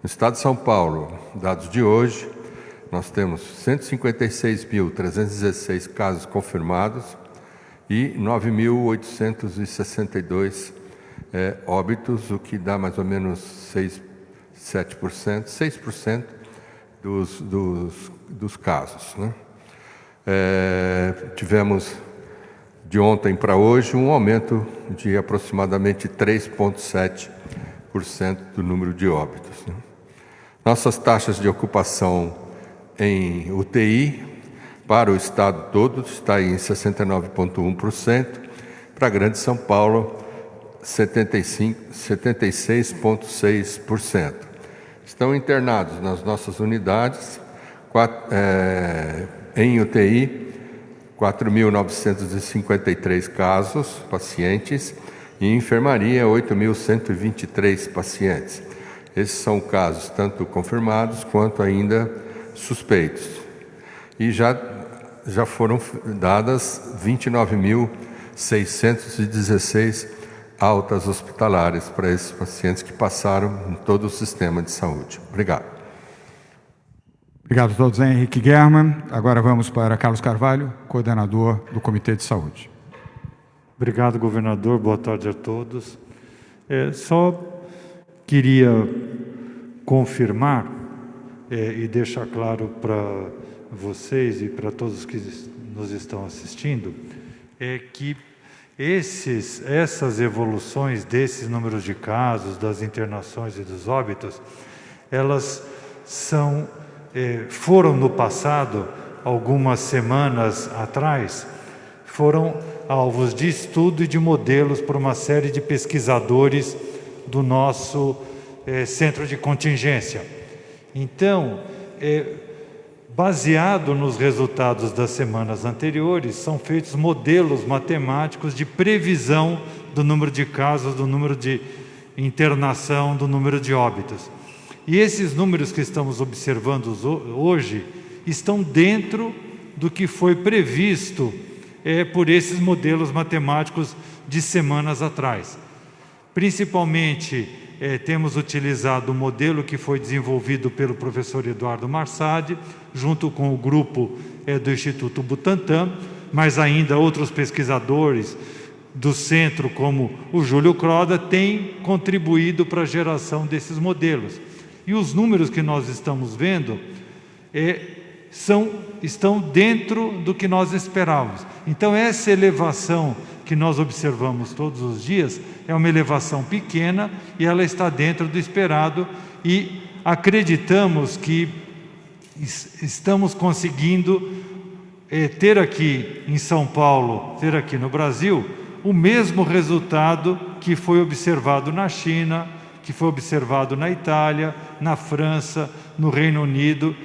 No estado de São Paulo, dados de hoje, nós temos 156.316 casos confirmados e 9.862 óbitos, o que dá mais ou menos 6% dos casos, né? Tivemos de ontem para hoje um aumento de aproximadamente 3,7% do número de óbitos, né? Nossas taxas de ocupação em UTI para o estado todo está em 69,1%, para a Grande São Paulo 76,6%. Estão internados nas nossas unidades em UTI 4.953 casos, pacientes, e em enfermaria 8.123 pacientes. Esses são casos tanto confirmados quanto ainda suspeitos. E já foram dadas 29.616 altas hospitalares para esses pacientes que passaram em todo o sistema de saúde. Obrigado. Obrigado a todos, Henrique Germann. Agora vamos para Carlos Carvalho, coordenador do Comitê de Saúde. Obrigado, governador. Boa tarde a todos. Só queria confirmar e deixar claro para vocês e para todos que nos estão assistindo, que essas evoluções desses números de casos, das internações e dos óbitos, elas foram no passado, algumas semanas atrás, foram alvos de estudo e de modelos por uma série de pesquisadores do nosso centro de contingência. Então, baseado nos resultados das semanas anteriores, são feitos modelos matemáticos de previsão do número de casos, do número de internação, do número de óbitos. E esses números que estamos observando hoje estão dentro do que foi previsto por esses modelos matemáticos de semanas atrás. Principalmente, temos utilizado o modelo que foi desenvolvido pelo professor Eduardo Marsad, junto com o grupo do Instituto Butantan, mas ainda outros pesquisadores do centro, como o Júlio Croda, têm contribuído para a geração desses modelos. E os números que nós estamos vendo estão dentro do que nós esperávamos. Então, essa elevação que nós observamos todos os dias é uma elevação pequena e ela está dentro do esperado, e acreditamos que estamos conseguindo ter aqui em São Paulo, ter aqui no Brasil, o mesmo resultado que foi observado na China, que foi observado na Itália, na França, no Reino Unido,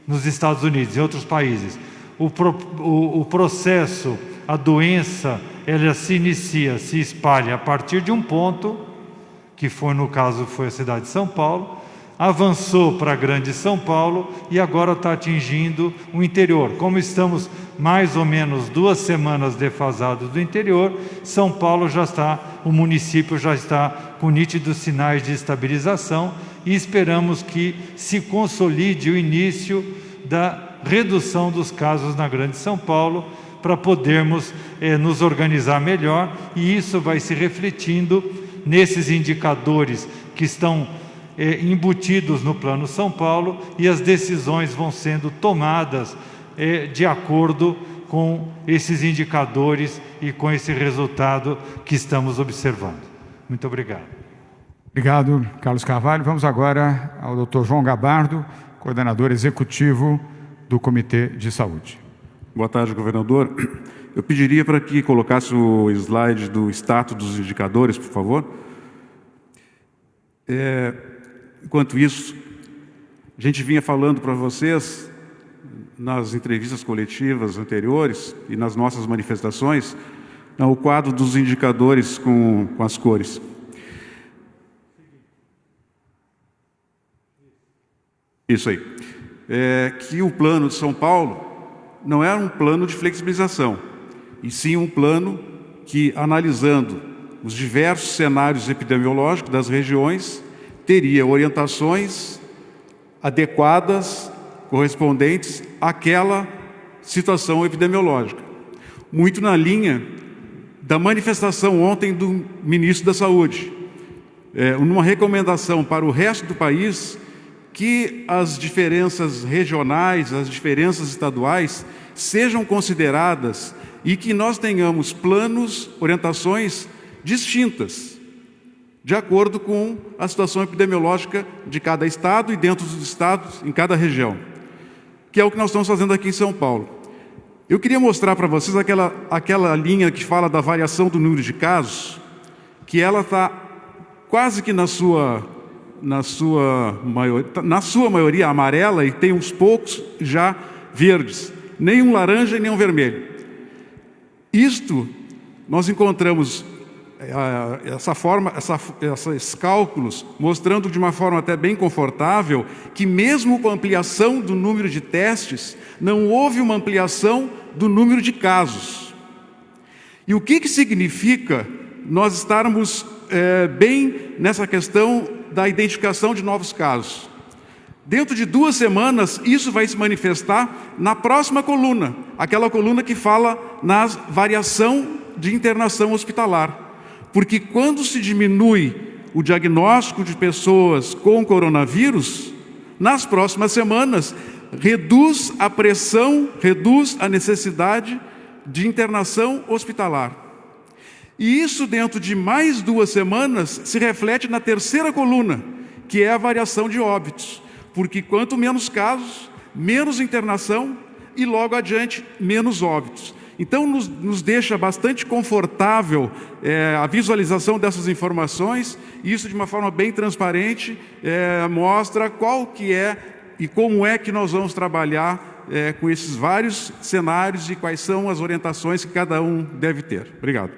nos Estados Unidos e outros países. O processo, a doença, ela se inicia, se espalha a partir de um ponto, que no caso foi a cidade de São Paulo, avançou para a Grande São Paulo e agora está atingindo o interior. Como estamos mais ou menos 2 semanas defasados do interior, São Paulo o município já está com nítidos sinais de estabilização, e esperamos que se consolide o início da redução dos casos na Grande São Paulo, para podermos nos organizar melhor, e isso vai se refletindo nesses indicadores que estão embutidos no Plano São Paulo, e as decisões vão sendo tomadas de acordo com esses indicadores e com esse resultado que estamos observando. Muito obrigado. Obrigado, Carlos Carvalho. Vamos agora ao Dr. João Gabardo, coordenador executivo do Comitê de Saúde. Boa tarde, governador. Eu pediria para que colocasse o slide do status dos indicadores, por favor. Enquanto isso, a gente vinha falando para vocês, nas entrevistas coletivas anteriores e nas nossas manifestações, o quadro dos indicadores com as cores. Isso aí. Que o plano de São Paulo não era um plano de flexibilização. e sim um plano que, analisando os diversos cenários epidemiológicos das regiões, teria orientações adequadas, correspondentes àquela situação epidemiológica. Muito na linha da manifestação ontem do ministro da Saúde, numa recomendação para o resto do país que as diferenças regionais, as diferenças estaduais sejam consideradas e que nós tenhamos planos, orientações distintas, de acordo com a situação epidemiológica de cada estado e dentro dos estados, em cada região, que é o que nós estamos fazendo aqui em São Paulo. Eu queria mostrar para vocês aquela linha que fala da variação do número de casos, que ela está quase que na sua maioria amarela e tem uns poucos já verdes, nem um laranja e nem um vermelho. Isto, nós encontramos esses cálculos mostrando de uma forma até bem confortável que mesmo com a ampliação do número de testes, não houve uma ampliação do número de casos. E o que significa nós estarmos bem nessa questão da identificação de novos casos? Dentro de 2 semanas, isso vai se manifestar na próxima coluna, aquela coluna que fala na variação de internação hospitalar. Porque quando se diminui o diagnóstico de pessoas com coronavírus, nas próximas semanas, reduz a pressão, reduz a necessidade de internação hospitalar. E isso, dentro de mais 2 semanas, se reflete na terceira coluna, que é a variação de óbitos. Porque quanto menos casos, menos internação e, logo adiante, menos óbitos. Então, nos deixa bastante confortável a visualização dessas informações, e isso de uma forma bem transparente mostra qual que é e como é que nós vamos trabalhar com esses vários cenários e quais são as orientações que cada um deve ter. Obrigado.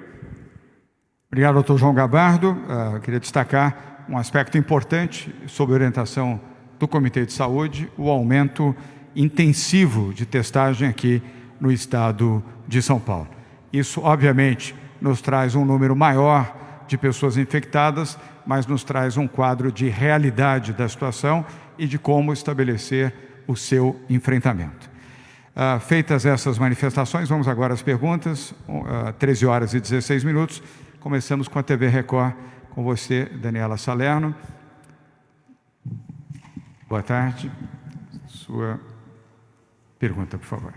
Obrigado, doutor João Gabardo. Queria destacar um aspecto importante sobre a orientação do Comitê de Saúde, o aumento intensivo de testagem aqui no estado de São Paulo. Isso, obviamente, nos traz um número maior de pessoas infectadas, mas nos traz um quadro de realidade da situação e de como estabelecer o seu enfrentamento. Feitas essas manifestações, vamos agora às perguntas. 13h16. Começamos com a TV Record, com você, Daniela Salerno. Boa tarde. Sua pergunta, por favor.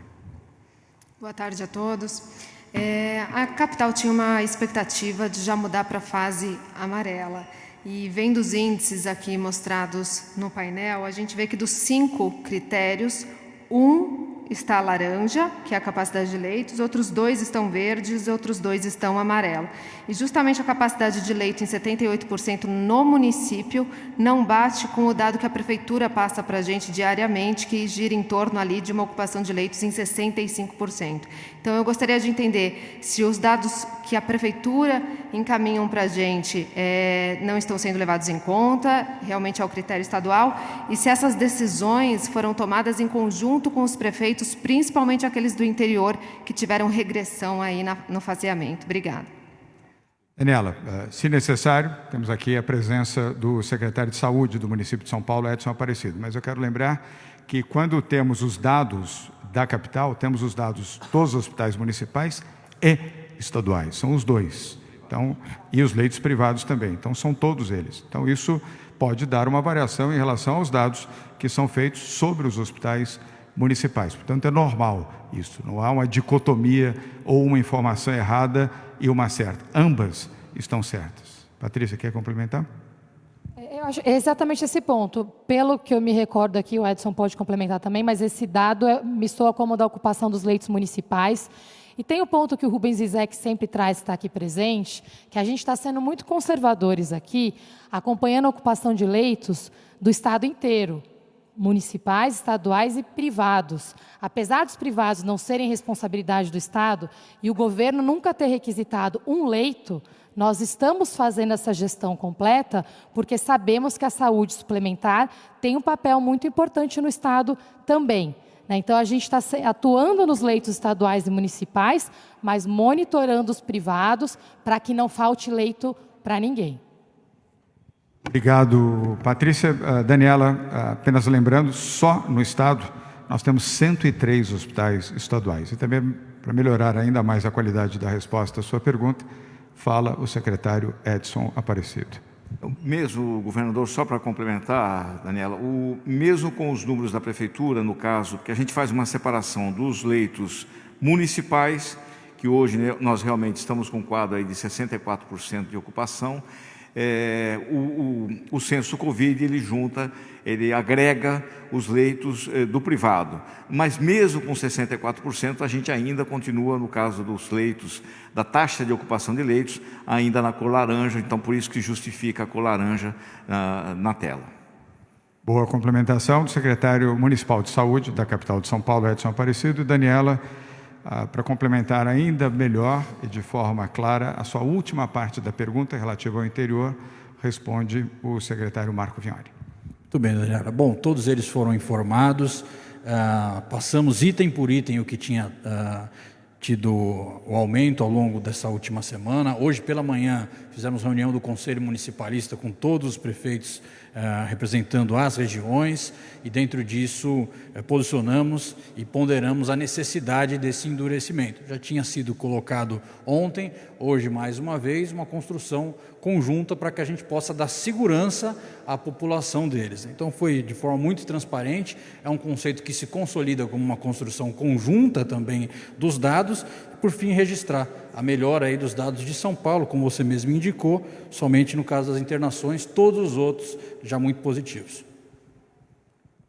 Boa tarde a todos. A capital tinha uma expectativa de já mudar para a fase amarela. E vendo os índices aqui mostrados no painel, a gente vê que dos 5 critérios, 1 está laranja, que é a capacidade de leitos, outros 2 estão verdes, outros 2 estão amarelo. E justamente a capacidade de leito em 78% no município não bate com o dado que a prefeitura passa para a gente diariamente, que gira em torno ali de uma ocupação de leitos em 65%. Então, eu gostaria de entender se os dados que a prefeitura encaminham para a gente não estão sendo levados em conta, realmente é o critério estadual, e se essas decisões foram tomadas em conjunto com os prefeitos, principalmente aqueles do interior que tiveram regressão aí no faseamento. Obrigada. Daniela, se necessário, temos aqui a presença do secretário de Saúde do município de São Paulo, Edson Aparecido. Mas eu quero lembrar que quando temos os dados da capital, temos os dados dos hospitais municipais e estaduais, são os 2. Então, e os leitos privados também, então são todos eles. Então, isso pode dar uma variação em relação aos dados que são feitos sobre os hospitais municipais. Portanto, é normal isso, não há uma dicotomia ou uma informação errada e uma certa. Ambas estão certas. Patrícia, quer complementar? Eu acho exatamente esse ponto. Pelo que eu me recordo aqui, o Edson pode complementar também, mas esse dado me soa como da ocupação dos leitos municipais. E tem o ponto que o Rubens Zizek sempre traz, que está aqui presente, que a gente está sendo muito conservadores aqui, acompanhando a ocupação de leitos do estado inteiro, municipais, estaduais e privados. Apesar dos privados não serem responsabilidade do Estado e o governo nunca ter requisitado um leito, nós estamos fazendo essa gestão completa porque sabemos que a saúde suplementar tem um papel muito importante no Estado também. né? Então, a gente está atuando nos leitos estaduais e municipais, mas monitorando os privados para que não falte leito para ninguém. Obrigado, Patrícia. Daniela, apenas lembrando, só no Estado nós temos 103 hospitais estaduais. E também, para melhorar ainda mais a qualidade da resposta à sua pergunta, fala o secretário Edson Aparecido. Mesmo, governador, só para complementar, Daniela, mesmo com os números da prefeitura, no caso, que a gente faz uma separação dos leitos municipais, que hoje nós realmente estamos com um quadro aí de 64% de ocupação, o censo Covid, ele agrega os leitos do privado. Mas mesmo com 64%, a gente ainda continua, no caso dos leitos, da taxa de ocupação de leitos, ainda na cor laranja, então por isso que justifica a cor laranja na tela. Boa complementação do secretário municipal de saúde da capital de São Paulo, Edson Aparecido. Daniela, para complementar ainda melhor e de forma clara a sua última parte da pergunta relativa ao interior, responde o secretário Marco Vignoli. Muito bem, Daniela. Bom, todos eles foram informados, passamos item por item o que tinha tido o aumento ao longo dessa última semana. Hoje pela manhã fizemos reunião do Conselho Municipalista com todos os prefeitos representando as regiões e dentro disso posicionamos e ponderamos a necessidade desse endurecimento. Já tinha sido colocado ontem, hoje mais uma vez, uma construção conjunta para que a gente possa dar segurança à população deles. Então foi de forma muito transparente, é um conceito que se consolida como uma construção conjunta também dos dados, por fim registrar a melhora aí dos dados de São Paulo, como você mesmo indicou, somente no caso das internações, todos os outros já muito positivos.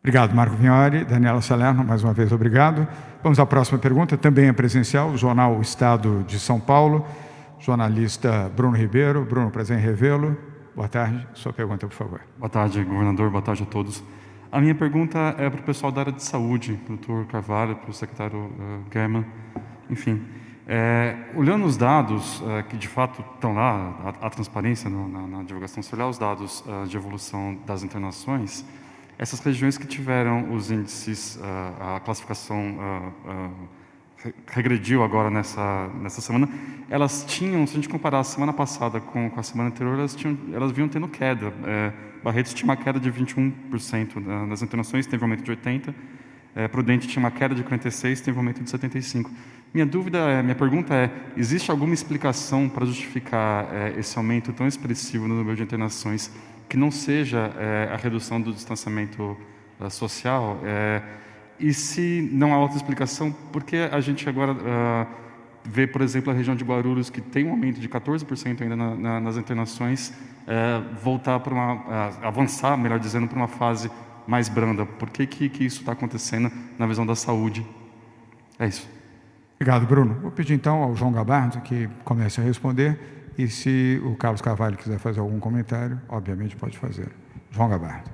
Obrigado, Marco Vignoli. Daniela Salerno, mais uma vez, obrigado. Vamos à próxima pergunta, também é presencial, o Jornal Estado de São Paulo, jornalista Bruno Ribeiro. Bruno, prazer em revê-lo. Boa tarde, sua pergunta, por favor. Boa tarde, governador, boa tarde a todos. A minha pergunta é para o pessoal da área de saúde, para o Dr. Carvalho, para o secretário German, enfim. Olhando os dados que de fato estão lá, a transparência na divulgação, se olhar os dados de evolução das internações, essas regiões que tiveram os índices, a classificação regrediu agora nessa semana, elas tinham, se a gente comparar a semana passada com a semana anterior, elas vinham tendo queda. Barretos tinha uma queda de 21% nas internações, teve um aumento de 80%. Prudente tinha uma queda de 46%, teve um aumento de 75%. Minha pergunta é, existe alguma explicação para justificar esse aumento tão expressivo no número de internações que não seja a redução do distanciamento social? E se não há outra explicação, por que a gente agora vê, por exemplo, a região de Guarulhos, que tem um aumento de 14% ainda nas internações, voltar para avançar, melhor dizendo, para uma fase mais branda? Por que isso está acontecendo na visão da saúde? É isso. Obrigado, Bruno. Vou pedir então ao João Gabardo que comece a responder e se o Carlos Carvalho quiser fazer algum comentário, obviamente pode fazer. João Gabardo.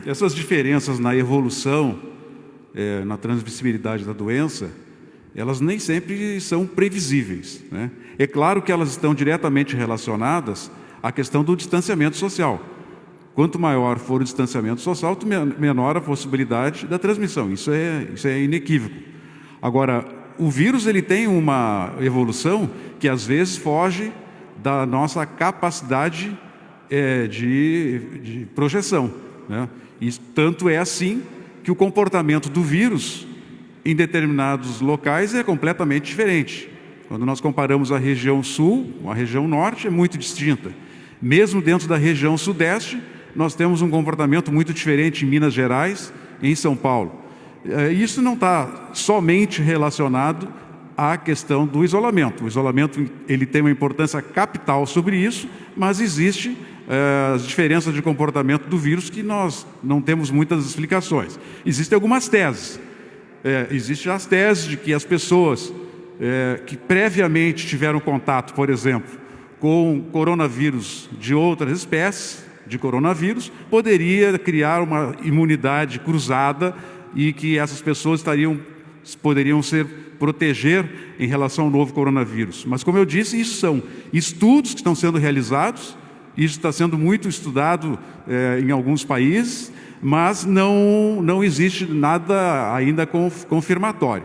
Essas diferenças na evolução, na transmissibilidade da doença, elas nem sempre são previsíveis, né? É claro que elas estão diretamente relacionadas à questão do distanciamento social. Quanto maior for o distanciamento social, menor a possibilidade da transmissão. Isso é inequívoco. Agora, o vírus ele tem uma evolução que às vezes foge da nossa capacidade de projeção, né? E tanto é assim que o comportamento do vírus em determinados locais é completamente diferente. Quando nós comparamos a região sul com a região norte, é muito distinta. Mesmo dentro da região sudeste, nós temos um comportamento muito diferente em Minas Gerais e em São Paulo. Isso não está somente relacionado à questão do isolamento. O isolamento ele tem uma importância capital sobre isso, mas existe as diferenças de comportamento do vírus que nós não temos muitas explicações. Existem algumas teses. Existem as teses de que as pessoas que previamente tiveram contato, por exemplo, com coronavírus de outras espécies de coronavírus, poderia criar uma imunidade cruzada e que essas pessoas poderiam se proteger em relação ao novo coronavírus. Mas, como eu disse, isso são estudos que estão sendo realizados, isso está sendo muito estudado em alguns países, mas não existe nada ainda confirmatório.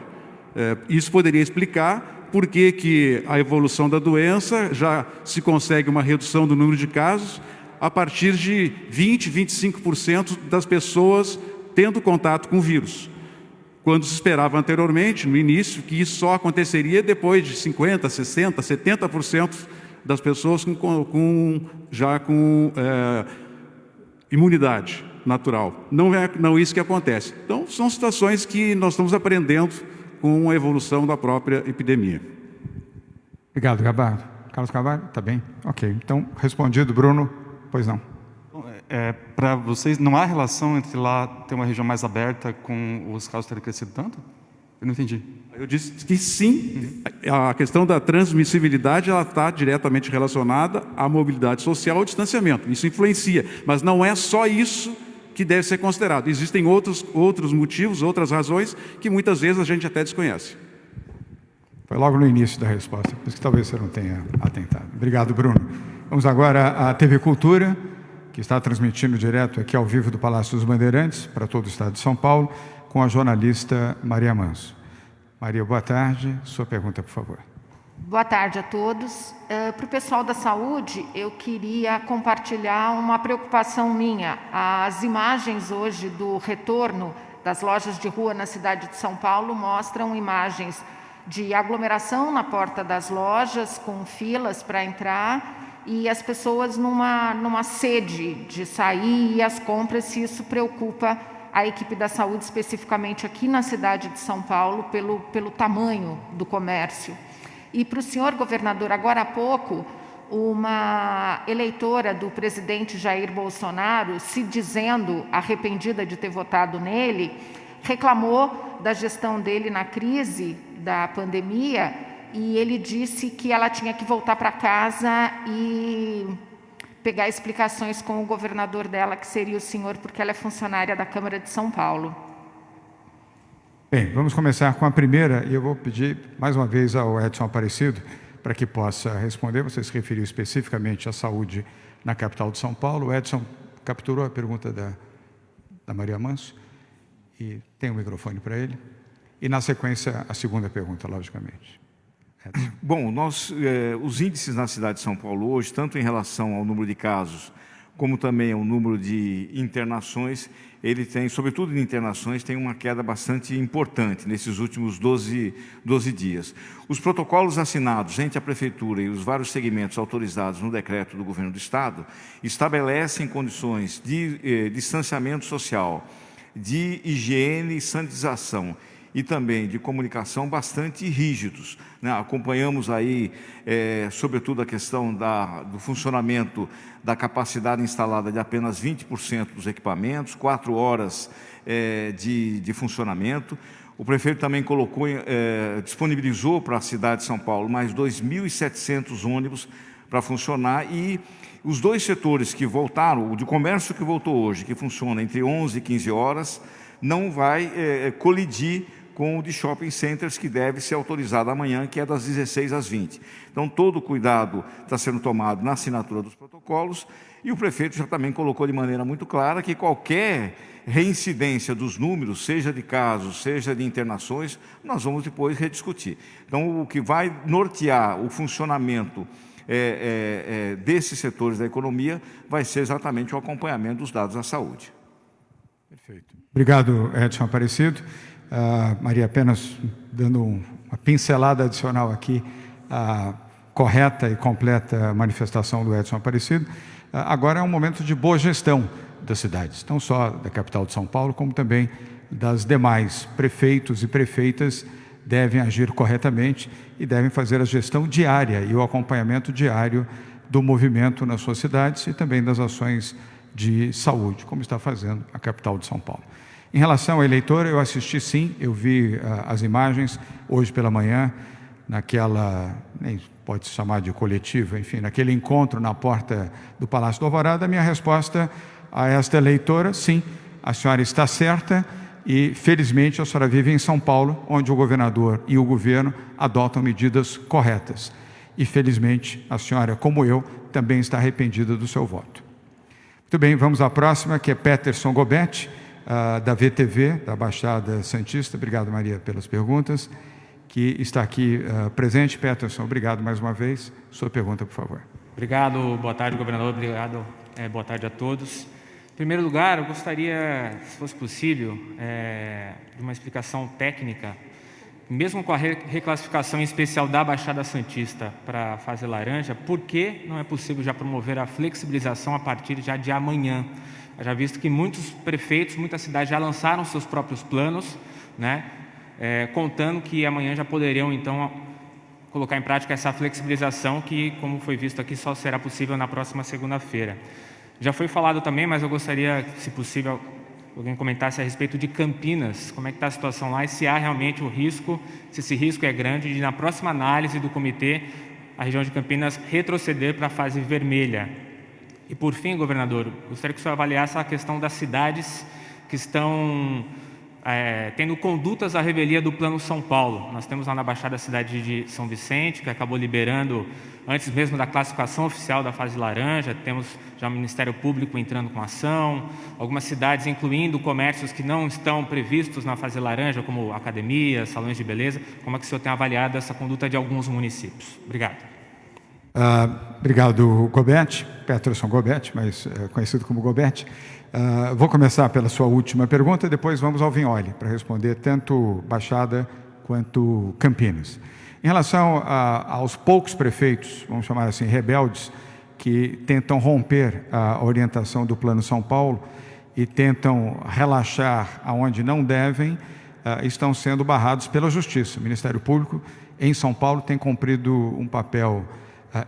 Isso poderia explicar por que a evolução da doença já se consegue uma redução do número de casos a partir de 20%, 25% das pessoas tendo contato com o vírus, quando se esperava anteriormente, no início, que isso só aconteceria depois de 50%, 60%, 70% das pessoas já com imunidade natural. Não é isso que acontece. Então, são situações que nós estamos aprendendo com a evolução da própria epidemia. Obrigado, Gabardo. Carlos Carvalho, está bem? Ok, então, respondido. Bruno, pois não. Para vocês, não há relação entre lá ter uma região mais aberta com os casos terem crescido tanto? Eu não entendi. Eu disse que sim. A questão da transmissibilidade ela está diretamente relacionada à mobilidade social e ao distanciamento. Isso influencia, mas não é só isso que deve ser considerado. Existem outros motivos, outras razões que muitas vezes a gente até desconhece. Foi logo no início da resposta, por isso que talvez você não tenha atentado. Obrigado, Bruno. Vamos agora à TV Cultura, que está transmitindo direto aqui ao vivo do Palácio dos Bandeirantes, para todo o estado de São Paulo, com a jornalista Maria Manso. Maria, boa tarde. Sua pergunta, por favor. Boa tarde a todos. Para o pessoal da saúde, eu queria compartilhar uma preocupação minha. As imagens hoje do retorno das lojas de rua na cidade de São Paulo mostram imagens de aglomeração na porta das lojas, com filas para entrar, e as pessoas numa sede de sair e as compras, se isso preocupa a equipe da saúde, especificamente aqui na cidade de São Paulo, pelo tamanho do comércio. E para o senhor governador, agora há pouco, uma eleitora do presidente Jair Bolsonaro, se dizendo arrependida de ter votado nele, reclamou da gestão dele na crise da pandemia, e ele disse que ela tinha que voltar para casa e pegar explicações com o governador dela, que seria o senhor, porque ela é funcionária da Câmara de São Paulo. Bem, vamos começar com a primeira, e eu vou pedir mais uma vez ao Edson Aparecido para que possa responder. Você se referiu especificamente à saúde na capital de São Paulo. O Edson capturou a pergunta da Maria Manso e tem o microfone para ele. E, na sequência, a segunda pergunta, logicamente. Edson. Bom, os índices na cidade de São Paulo hoje, tanto em relação ao número de casos, como também ao número de internações, ele tem, sobretudo em internações, tem uma queda bastante importante nesses últimos 12 dias. Os protocolos assinados entre a Prefeitura e os vários segmentos autorizados no decreto do Governo do Estado estabelecem condições de distanciamento social, de higiene e sanitização e também de comunicação bastante rígidos, né? Acompanhamos aí, sobretudo, a questão do funcionamento da capacidade instalada de apenas 20% dos equipamentos, 4 horas de funcionamento. O prefeito também disponibilizou para a cidade de São Paulo mais 2.700 ônibus para funcionar, e os dois setores que voltaram, o de comércio que voltou hoje, que funciona entre 11 e 15 horas, não vai colidir com o de shopping centers, que deve ser autorizado amanhã, que é das 16 às 20. Então, todo o cuidado está sendo tomado na assinatura dos protocolos, e o prefeito já também colocou de maneira muito clara que qualquer reincidência dos números, seja de casos, seja de internações, nós vamos depois rediscutir. Então, o que vai nortear o funcionamento desses setores da economia vai ser exatamente o acompanhamento dos dados da saúde. Perfeito. Obrigado, Edson Aparecido. Maria, apenas dando uma pincelada adicional aqui à correta e completa manifestação do Edson Aparecido. Agora é um momento de boa gestão das cidades, não só da capital de São Paulo, como também das demais. Prefeitos e prefeitas devem agir corretamente e devem fazer a gestão diária e o acompanhamento diário do movimento nas suas cidades e também das ações de saúde, como está fazendo a capital de São Paulo. Em relação à eleitora, eu assisti sim, eu vi as imagens hoje pela manhã, naquela, nem pode se chamar de coletiva, enfim, naquele encontro na porta do Palácio do Alvorada. A minha resposta a esta eleitora, sim, a senhora está certa e, felizmente, a senhora vive em São Paulo, onde o governador e o governo adotam medidas corretas. E, felizmente, a senhora, como eu, também está arrependida do seu voto. Muito bem, vamos à próxima, que é Peterson Gobetti, da VTV, da Baixada Santista. Obrigado, Maria, pelas perguntas. Que está aqui presente. Peterson, obrigado mais uma vez. Sua pergunta, por favor. Obrigado, boa tarde, governador. Obrigado, boa tarde a todos. Em primeiro lugar, eu gostaria, se fosse possível, de uma explicação técnica, mesmo com a reclassificação especial da Baixada Santista para a fase laranja, por que não é possível já promover a flexibilização a partir já de amanhã? Já visto que muitos prefeitos, muitas cidades já lançaram seus próprios planos, né? Contando que amanhã já poderiam, então, colocar em prática essa flexibilização que, como foi visto aqui, só será possível na próxima segunda-feira. Já foi falado também, mas eu gostaria, se possível, alguém comentasse a respeito de Campinas, como é que está a situação lá e se há realmente o risco, se esse risco é grande, de na próxima análise do comitê, a região de Campinas retroceder para a fase vermelha. E por fim, governador, gostaria que o senhor avaliasse a questão das cidades que estão tendo condutas à revelia do Plano São Paulo. Nós temos lá na Baixada a cidade de São Vicente, que acabou liberando, antes mesmo da classificação oficial da fase laranja, temos já o Ministério Público entrando com ação, algumas cidades incluindo comércios que não estão previstos na fase laranja, como academias, salões de beleza. Como é que o senhor tem avaliado essa conduta de alguns municípios? Obrigado. Obrigado, Gobetti, Peterson Gobetti, mas conhecido como Gobetti. Vou começar pela sua última pergunta, depois vamos ao Vignoli, para responder tanto Baixada quanto Campinas. Em relação aos poucos prefeitos, vamos chamar assim, rebeldes, que tentam romper a orientação do Plano São Paulo e tentam relaxar aonde não devem, estão sendo barrados pela Justiça. O Ministério Público, em São Paulo, tem cumprido um papel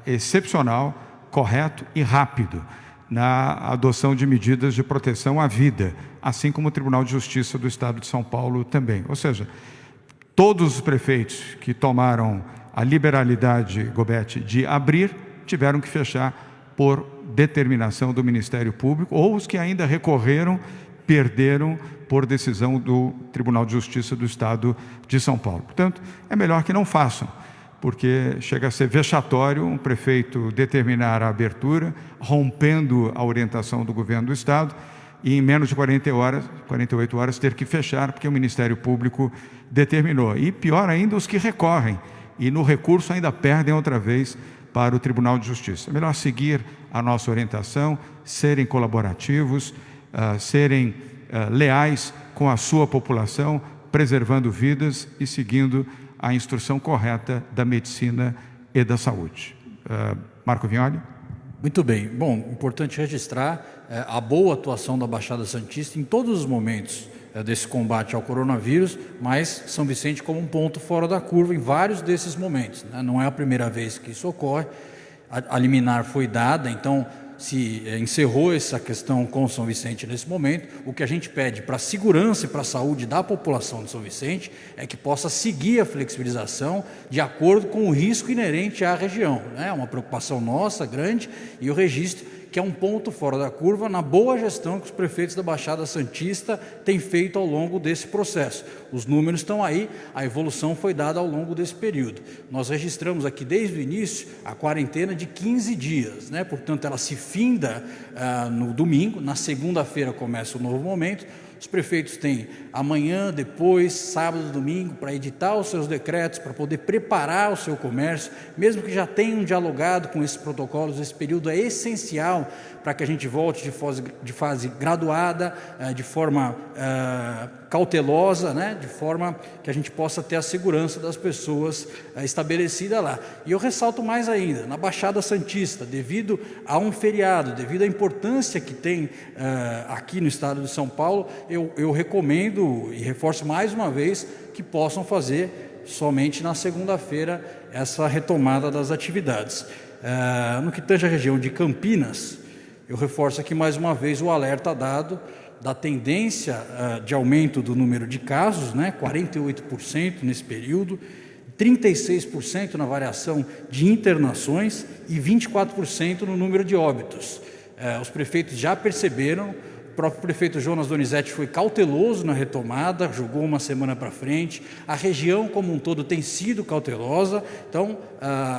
excepcional, correto e rápido na adoção de medidas de proteção à vida, assim como o Tribunal de Justiça do Estado de São Paulo também. Ou seja, todos os prefeitos que tomaram a liberalidade, Gobetti, de abrir, tiveram que fechar por determinação do Ministério Público, ou os que ainda recorreram, perderam por decisão do Tribunal de Justiça do Estado de São Paulo. Portanto, é melhor que não façam, porque chega a ser vexatório um prefeito determinar a abertura, rompendo a orientação do governo do Estado, e em menos de 48 horas, ter que fechar, porque o Ministério Público determinou. E pior ainda, os que recorrem, e no recurso ainda perdem outra vez para o Tribunal de Justiça. É melhor seguir a nossa orientação, serem colaborativos, serem leais com a sua população, preservando vidas e seguindo a instrução correta da medicina e da saúde. Marco Vignoli. Muito bem. Bom, importante registrar a boa atuação da Baixada Santista em todos os momentos desse combate ao coronavírus, mas São Vicente como um ponto fora da curva em vários desses momentos, né? Não é a primeira vez que isso ocorre. A liminar foi dada, então se encerrou essa questão com São Vicente nesse momento. O que a gente pede para a segurança e para a saúde da população de São Vicente é que possa seguir a flexibilização de acordo com o risco inerente à região. É uma preocupação nossa, grande, e o registro que é um ponto fora da curva na boa gestão que os prefeitos da Baixada Santista têm feito ao longo desse processo. Os números estão aí, a evolução foi dada ao longo desse período. Nós registramos aqui desde o início a quarentena de 15 dias, né? Portanto, ela se finda no domingo, na segunda-feira começa o novo momento. Os prefeitos têm amanhã, depois, sábado, domingo, para editar os seus decretos, para poder preparar o seu comércio, mesmo que já tenham dialogado com esses protocolos. Esse período é essencial para que a gente volte de fase graduada, de forma cautelosa, né? De forma que a gente possa ter a segurança das pessoas estabelecida lá. E eu ressalto mais ainda, na Baixada Santista, devido a um feriado, devido à importância que tem aqui no estado de São Paulo, eu recomendo e reforço mais uma vez que possam fazer somente na segunda-feira essa retomada das atividades. No que tange a região de Campinas, eu reforço aqui mais uma vez o alerta dado da tendência de aumento do número de casos, né, 48% nesse período, 36% na variação de internações e 24% no número de óbitos. Os prefeitos já perceberam próprio prefeito Jonas Donizete foi cauteloso na retomada, jogou uma semana para frente. A região como um todo tem sido cautelosa. Então,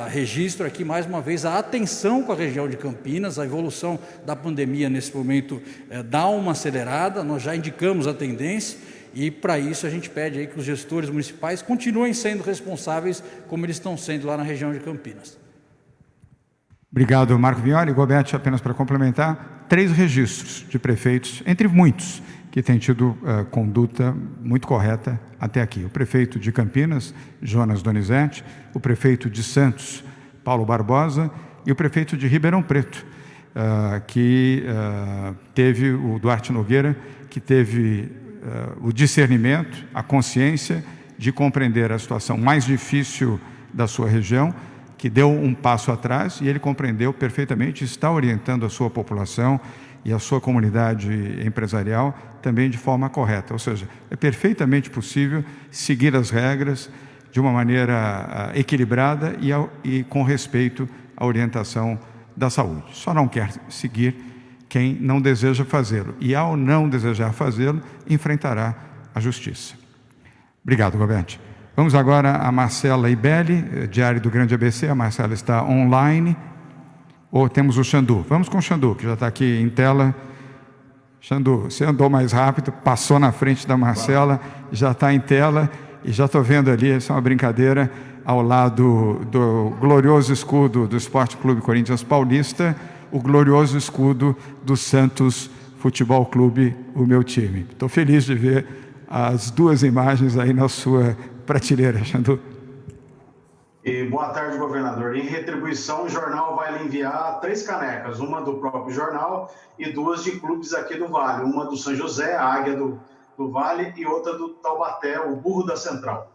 registro aqui mais uma vez a atenção com a região de Campinas. A evolução da pandemia nesse momento dá uma acelerada, nós já indicamos a tendência. E, para isso, a gente pede aí que os gestores municipais continuem sendo responsáveis como eles estão sendo lá na região de Campinas. Obrigado, Marco Vignoli. Gobete, apenas para complementar, 3 registros de prefeitos, entre muitos, que têm tido conduta muito correta até aqui. O prefeito de Campinas, Jonas Donizete, o prefeito de Santos, Paulo Barbosa, e o prefeito de Ribeirão Preto, que teve, o Duarte Nogueira, que teve o discernimento, a consciência de compreender a situação mais difícil da sua região, que deu um passo atrás e ele compreendeu perfeitamente, está orientando a sua população e a sua comunidade empresarial também de forma correta. Ou seja, é perfeitamente possível seguir as regras de uma maneira equilibrada e com respeito à orientação da saúde. Só não quer seguir quem não deseja fazê-lo. E ao não desejar fazê-lo, enfrentará a justiça. Obrigado, Gobete. Vamos agora a Marcela Ibelli, Diário do Grande ABC. A Marcela está online. Ou temos o Xandu. Vamos com o Xandu, que já está aqui em tela. Xandu, você andou mais rápido, passou na frente da Marcela, já está em tela. E já estou vendo ali, essa é uma brincadeira, ao lado do glorioso escudo do Esporte Clube Corinthians Paulista, o glorioso escudo do Santos Futebol Clube, o meu time. Estou feliz de ver as 2 imagens aí na sua prateleira, Xandu. E boa tarde, governador. Em retribuição, o jornal vai lhe enviar 3 canecas, uma do próprio jornal e 2 de clubes aqui do Vale, uma do São José, a Águia do Vale, e outra do Taubaté, o Burro da Central.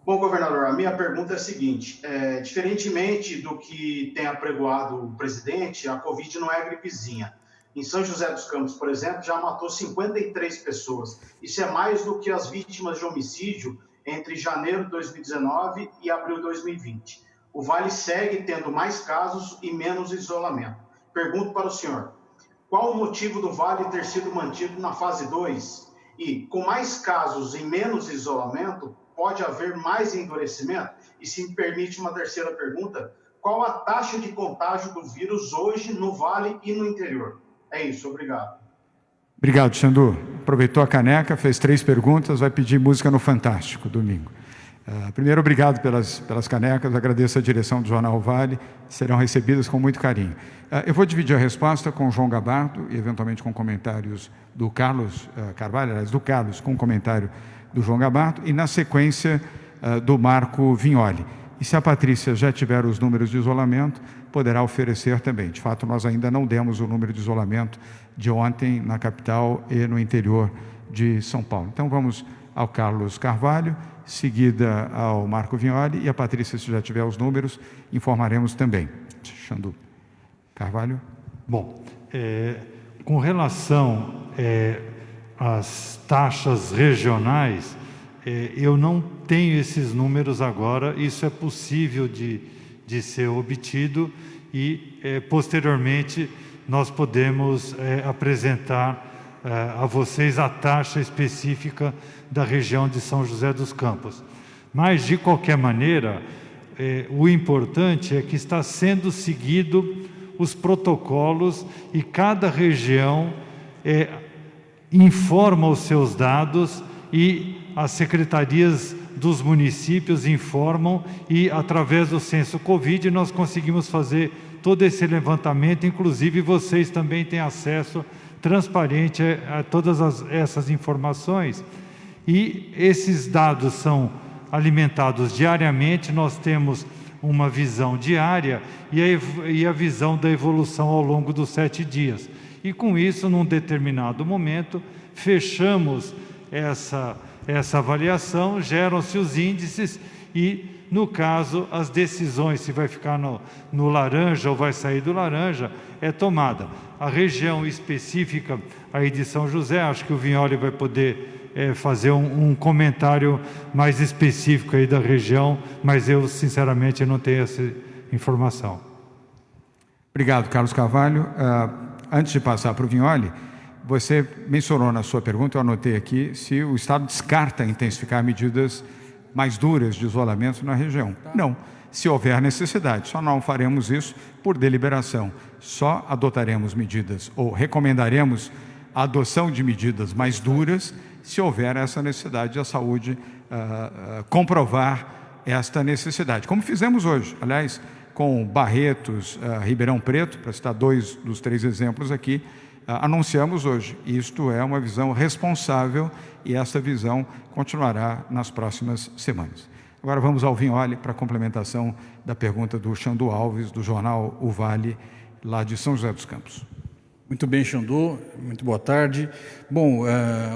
Bom, governador, a minha pergunta é a seguinte, diferentemente do que tem apregoado o presidente, a Covid não é gripezinha. Em São José dos Campos, por exemplo, já matou 53 pessoas. Isso é mais do que as vítimas de homicídio entre janeiro de 2019 e abril de 2020. O Vale segue tendo mais casos e menos isolamento. Pergunto para o senhor, qual o motivo do Vale ter sido mantido na fase 2? E, com mais casos e menos isolamento, pode haver mais endurecimento? E, se me permite uma terceira pergunta, qual a taxa de contágio do vírus hoje no Vale e no interior? É isso, obrigado. Obrigado, Xandu. Aproveitou a caneca, fez 3 perguntas, vai pedir música no Fantástico, domingo. Primeiro, obrigado pelas canecas, agradeço a direção do Jornal Vale, serão recebidas com muito carinho. Eu vou dividir a resposta com o João Gabardo e, eventualmente, com comentários do Carlos Carvalho, aliás, do Carlos, com comentário do João Gabardo, e, na sequência, do Marco Vignoli. E se a Patrícia já tiver os números de isolamento, poderá oferecer também. De fato, nós ainda não demos o número de isolamento de ontem na capital e no interior de São Paulo. Então, vamos ao Carlos Carvalho, seguida ao Marco Vignoli, e a Patrícia, se já tiver os números, informaremos também. Xandu. Carvalho. Bom, com relação às taxas regionais, eu não tenho esses números agora, isso é possível de ser obtido e, posteriormente, nós podemos apresentar a vocês a taxa específica da região de São José dos Campos. Mas, de qualquer maneira, o importante é que está sendo seguido os protocolos e cada região informa os seus dados e as secretarias dos municípios informam e, através do censo Covid, nós conseguimos fazer todo esse levantamento, inclusive vocês também têm acesso transparente a todas essas informações. E esses dados são alimentados diariamente, nós temos uma visão diária e a visão da evolução ao longo dos 7 dias. E com isso, num determinado momento, fechamos essa avaliação, geram-se os índices e, no caso, as decisões, se vai ficar no laranja ou vai sair do laranja, é tomada. A região específica aí de São José, acho que o Vignoli vai poder fazer um comentário mais específico aí da região, mas eu, sinceramente, não tenho essa informação. Obrigado, Carlos Carvalho. Antes de passar para o Vignoli, você mencionou na sua pergunta, eu anotei aqui, se o Estado descarta intensificar medidas mais duras de isolamento na região. Não, se houver necessidade, só não faremos isso por deliberação. Só adotaremos medidas ou recomendaremos a adoção de medidas mais duras se houver essa necessidade, a saúde comprovar esta necessidade. Como fizemos hoje, aliás, com Barretos, Ribeirão Preto, para citar 2 dos 3 exemplos aqui, anunciamos hoje. Isto é uma visão responsável e essa visão continuará nas próximas semanas. Agora vamos ao Vignoli para a complementação da pergunta do Xandu Alves, do jornal O Vale, lá de São José dos Campos. Muito bem, Xandu, muito boa tarde. Bom,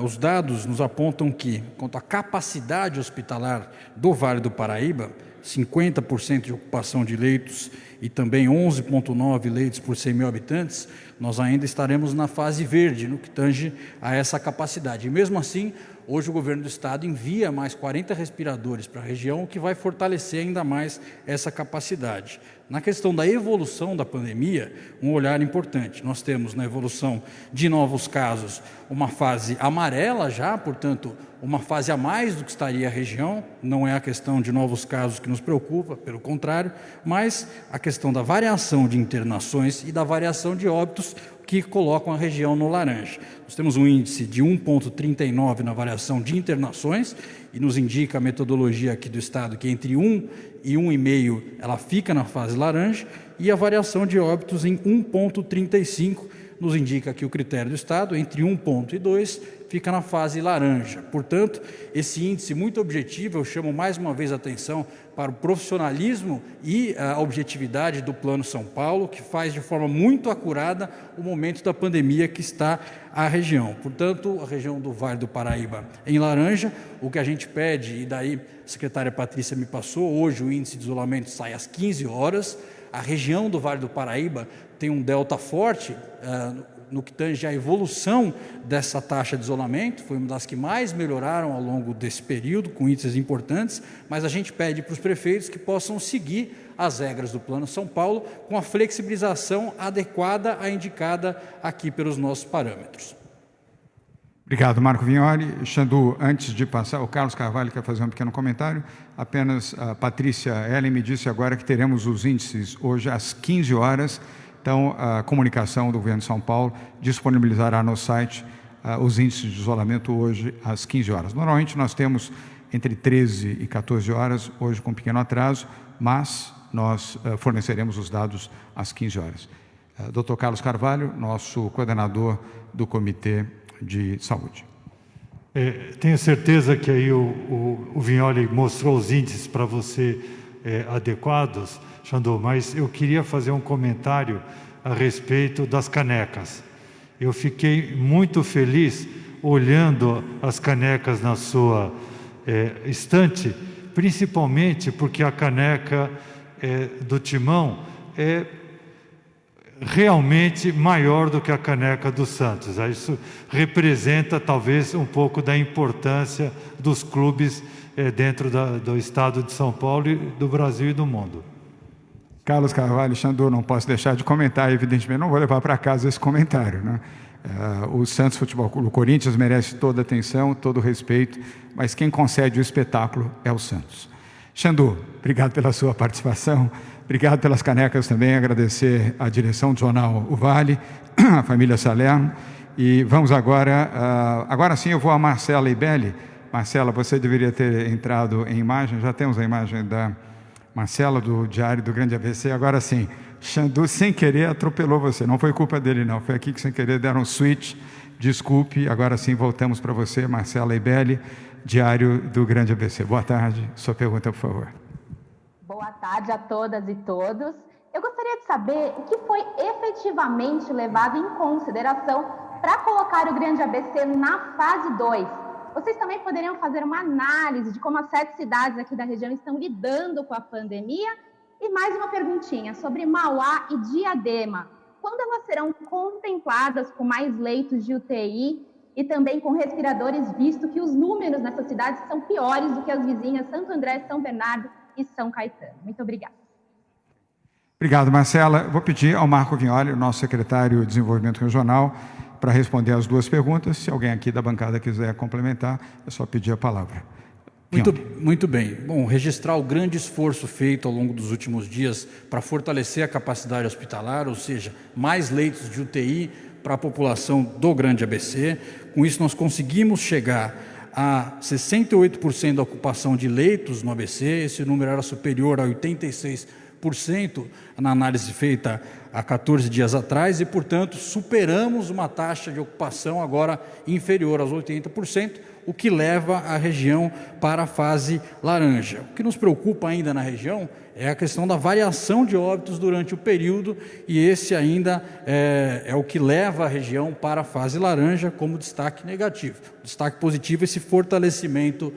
os dados nos apontam que, quanto à capacidade hospitalar do Vale do Paraíba, 50% de ocupação de leitos e também 11,9 leitos por 100 mil habitantes, nós ainda estaremos na fase verde, no que tange a essa capacidade. E mesmo assim, hoje o governo do estado envia mais 40 respiradores para a região, o que vai fortalecer ainda mais essa capacidade. Na questão da evolução da pandemia, um olhar importante. Nós temos na evolução de novos casos uma fase amarela já, portanto, uma fase a mais do que estaria a região. Não é a questão de novos casos que nos preocupa, pelo contrário, mas a questão da variação de internações e da variação de óbitos que colocam a região no laranja. Nós temos um índice de 1,39 na variação de internações e nos indica a metodologia aqui do estado que entre 1 e 1,5 ela fica na fase laranja e a variação de óbitos em 1,35 nos indica que o critério do estado entre 1,2 fica na fase laranja. Portanto, esse índice muito objetivo, eu chamo mais uma vez a atenção para o profissionalismo e a objetividade do Plano São Paulo, que faz de forma muito acurada o momento da pandemia que está a região. Portanto, a região do Vale do Paraíba em laranja, o que a gente pede, e daí a secretária Patrícia me passou, hoje o índice de isolamento sai às 15 horas, a região do Vale do Paraíba tem um delta forte, no que tange a evolução dessa taxa de isolamento, foi uma das que mais melhoraram ao longo desse período, com índices importantes, mas a gente pede para os prefeitos que possam seguir as regras do Plano São Paulo com a flexibilização adequada à indicada aqui pelos nossos parâmetros. Obrigado, Marco Vignoli. Xandu, antes de passar, o Carlos Carvalho quer fazer um pequeno comentário. Apenas a Patrícia Ellen me disse agora que teremos os índices hoje às 15 horas. Então, a comunicação do governo de São Paulo disponibilizará no site os índices de isolamento hoje às 15 horas. Normalmente nós temos entre 13 e 14 horas, hoje com um pequeno atraso, mas nós forneceremos os dados às 15 horas. Dr. Carlos Carvalho, nosso coordenador do Comitê de Saúde. Tenho certeza que aí o Vignoli mostrou os índices para você adequados, Xandu, mas eu queria fazer um comentário a respeito das canecas. Eu fiquei muito feliz olhando as canecas na sua estante, principalmente porque a caneca do Timão é realmente maior do que a caneca do Santos. Isso representa talvez um pouco da importância dos clubes dentro do estado de São Paulo, e do Brasil e do mundo. Carlos Carvalho, Xandu, não posso deixar de comentar, evidentemente, não vou levar para casa esse comentário, né? O Santos Futebol Clube, o Corinthians merece toda a atenção, todo o respeito, mas quem concede o espetáculo é o Santos. Xandu, obrigado pela sua participação, obrigado pelas canecas também, agradecer à direção do jornal O Vale, a família Salerno, e vamos agora sim eu vou a Marcela Ibelli. Marcela, você deveria ter entrado em imagem, já temos a imagem da Marcela, do Diário do Grande ABC, agora sim. Xandu, sem querer, atropelou você, não foi culpa dele não, foi aqui que sem querer deram um switch, desculpe, agora sim voltamos para você, Marcela Ibelli, Diário do Grande ABC. Boa tarde, sua pergunta, por favor. Boa tarde a todas e todos. Eu gostaria de saber o que foi efetivamente levado em consideração para colocar o Grande ABC na fase 2. Vocês também poderiam fazer uma análise de como as 7 cidades aqui da região estão lidando com a pandemia? E mais uma perguntinha sobre Mauá e Diadema. Quando elas serão contempladas com mais leitos de UTI e também com respiradores, visto que os números nessas cidades são piores do que as vizinhas Santo André, São Bernardo e São Caetano? Muito obrigada. Obrigado, Marcela. Vou pedir ao Marco Vignoli, nosso secretário de Desenvolvimento Regional, para responder as duas perguntas. Se alguém aqui da bancada quiser complementar, é só pedir a palavra. Muito bem. Bom, registrar o grande esforço feito ao longo dos últimos dias para fortalecer a capacidade hospitalar, ou seja, mais leitos de UTI para a população do Grande ABC. Com isso, nós conseguimos chegar a 68% da ocupação de leitos no ABC. Esse número era superior a 86% na análise feita há 14 dias atrás e, portanto, superamos uma taxa de ocupação agora inferior aos 80%, o que leva a região para a fase laranja. O que nos preocupa ainda na região é a questão da variação de óbitos durante o período, e esse ainda é o que leva a região para a fase laranja como destaque negativo. Destaque positivo, esse fortalecimento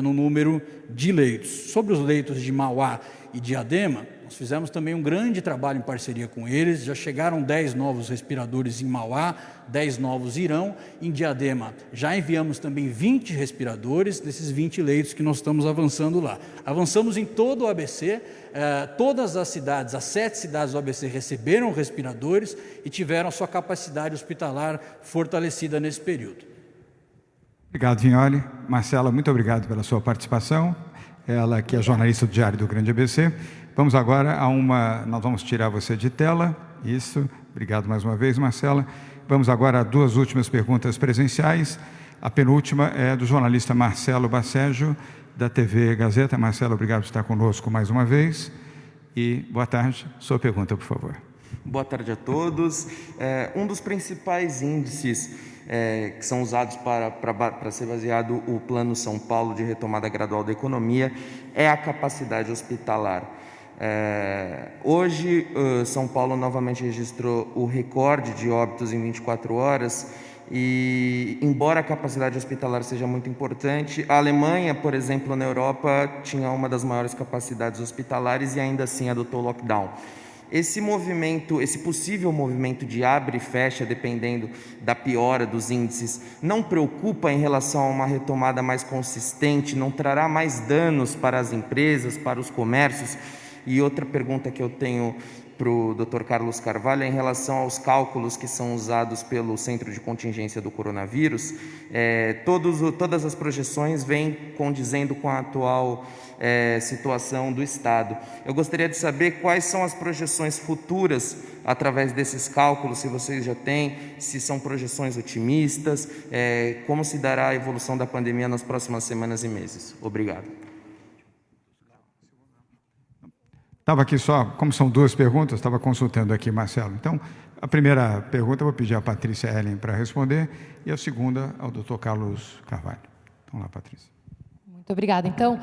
no número de leitos. Sobre os leitos de Mauá e Diadema, nós fizemos também um grande trabalho em parceria com eles. Já chegaram 10 novos respiradores em Mauá, 10 novos irão. Em Diadema já enviamos também 20 respiradores, desses 20 leitos que nós estamos avançando lá. Avançamos em todo o ABC, todas as cidades, as 7 cidades do ABC receberam respiradores e tiveram a sua capacidade hospitalar fortalecida nesse período. Obrigado, Vignoli. Marcela, muito obrigado pela sua participação. Ela que é jornalista do Diário do Grande ABC. Vamos agora nós vamos tirar você de tela, isso, obrigado mais uma vez, Marcela. Vamos agora a duas últimas perguntas presenciais. A penúltima é do jornalista Marcelo Bacejo, da TV Gazeta. Marcelo, obrigado por estar conosco mais uma vez. E boa tarde, sua pergunta, por favor. Boa tarde a todos. Um dos principais índices que são usados para ser baseado o Plano São Paulo de retomada gradual da economia é a capacidade hospitalar. Hoje, São Paulo novamente registrou o recorde de óbitos em 24 horas e, embora a capacidade hospitalar seja muito importante, a Alemanha, por exemplo, na Europa, tinha uma das maiores capacidades hospitalares e ainda assim adotou lockdown. Esse movimento, esse possível movimento de abre e fecha, dependendo da piora dos índices, não preocupa em relação a uma retomada mais consistente, não trará mais danos para as empresas, para os comércios? E outra pergunta que eu tenho para o Dr. Carlos Carvalho é em relação aos cálculos que são usados pelo Centro de Contingência do Coronavírus. Todas as projeções vêm condizendo com a atual situação do Estado. Eu gostaria de saber quais são as projeções futuras através desses cálculos, se vocês já têm, se são projeções otimistas, como se dará a evolução da pandemia nas próximas semanas e meses. Obrigado. Estava aqui só, como são duas perguntas, estava consultando aqui, Marcelo. Então, a primeira pergunta eu vou pedir à Patrícia Ellen para responder e a segunda ao Dr. Carlos Carvalho. Então lá, Patrícia. Muito obrigada. Então,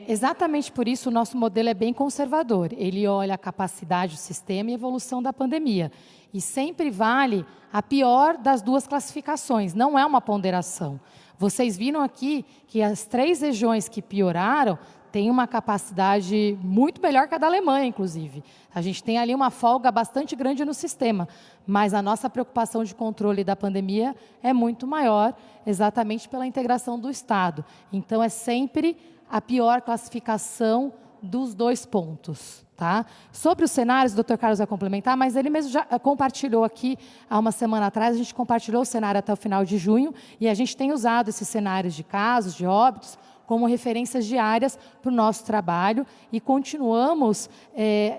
exatamente por isso o nosso modelo é bem conservador. Ele olha a capacidade do sistema e a evolução da pandemia. E sempre vale a pior das duas classificações, não é uma ponderação. Vocês viram aqui que as 3 regiões que pioraram tem uma capacidade muito melhor que a da Alemanha, inclusive. A gente tem ali uma folga bastante grande no sistema, mas a nossa preocupação de controle da pandemia é muito maior, exatamente pela integração do Estado. Então, é sempre a pior classificação dos 2 pontos. Tá? Sobre os cenários, o Dr. Carlos vai complementar, mas ele mesmo já compartilhou aqui, há uma semana atrás, a gente compartilhou o cenário até o final de junho, e a gente tem usado esses cenários de casos, de óbitos, como referências diárias para o nosso trabalho e continuamos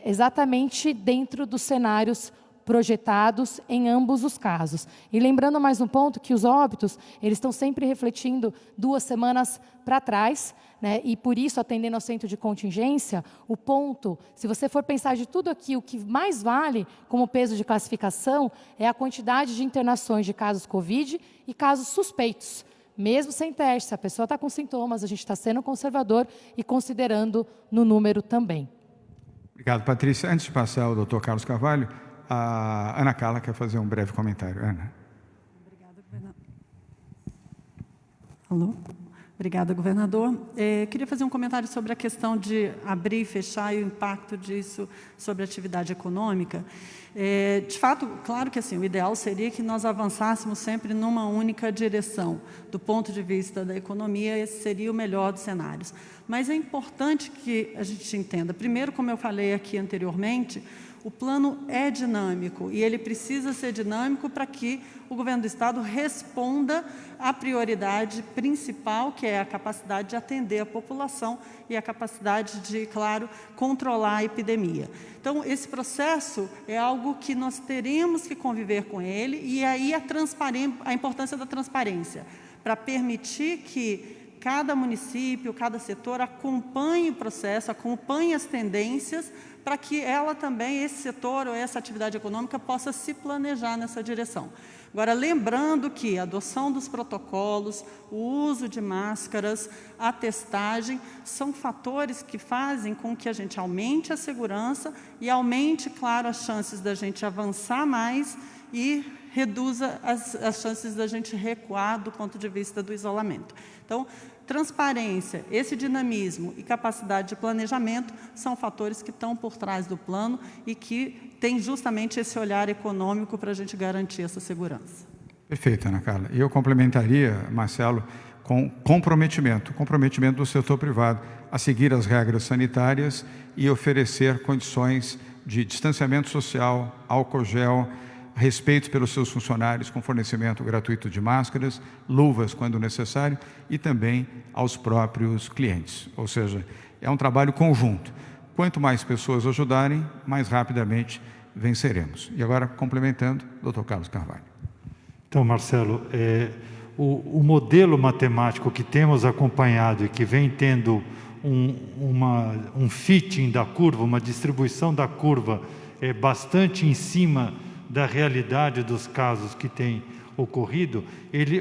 exatamente dentro dos cenários projetados em ambos os casos. E lembrando mais um ponto, que os óbitos, eles estão sempre refletindo 2 semanas para trás, né? E por isso, atendendo ao centro de contingência, o ponto, se você for pensar de tudo aqui, o que mais vale como peso de classificação é a quantidade de internações de casos Covid e casos suspeitos. Mesmo sem teste, se a pessoa está com sintomas, a gente está sendo conservador e considerando no número também. Obrigado, Patrícia. Antes de passar ao Dr. Carlos Carvalho, a Ana Carla quer fazer um breve comentário. Ana. Obrigada, governador. Alô? Obrigada, governador. Queria fazer um comentário sobre a questão de abrir e fechar e o impacto disso sobre a atividade econômica. De fato, claro que assim, o ideal seria que nós avançássemos sempre numa única direção. Do ponto de vista da economia, esse seria o melhor dos cenários. Mas é importante que a gente entenda, primeiro, como eu falei aqui anteriormente, O plano é dinâmico e ele precisa ser dinâmico para que o governo do Estado responda à prioridade principal, que é a capacidade de atender a população e a capacidade de, claro, controlar a epidemia. Então, esse processo é algo que nós teremos que conviver com ele, e aí a importância da transparência, para permitir que cada município, cada setor acompanhe o processo, acompanhe as tendências, para que ela também, esse setor ou essa atividade econômica, possa se planejar nessa direção. Agora, lembrando que a adoção dos protocolos, o uso de máscaras, a testagem, são fatores que fazem com que a gente aumente a segurança e aumente, claro, as chances da gente avançar mais e reduza as chances da gente recuar do ponto de vista do isolamento. Então, transparência, esse dinamismo e capacidade de planejamento são fatores que estão por trás do plano e que têm justamente esse olhar econômico para a gente garantir essa segurança. Perfeito, Ana Carla. E eu complementaria, Marcelo, com comprometimento do setor privado a seguir as regras sanitárias e oferecer condições de distanciamento social, álcool gel, respeito pelos seus funcionários com fornecimento gratuito de máscaras, luvas quando necessário e também aos próprios clientes. Ou seja, é um trabalho conjunto. Quanto mais pessoas ajudarem, mais rapidamente venceremos. E agora, complementando, Dr. Carlos Carvalho. Então, Marcelo, o modelo matemático que temos acompanhado e que vem tendo um fitting da curva, uma distribuição da curva bastante em cima da realidade dos casos que têm ocorrido,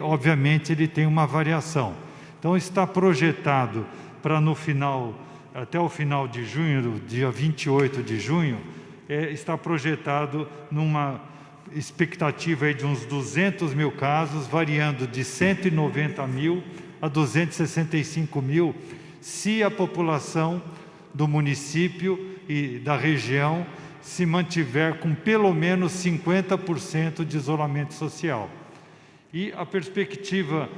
obviamente ele tem uma variação. Então está projetado para no final, até o final de junho, dia 28 de junho, está projetado numa expectativa aí de uns 200 mil casos, variando de 190 mil a 265 mil, se a população do município e da região se mantiver com pelo menos 50% de isolamento social. E a perspectiva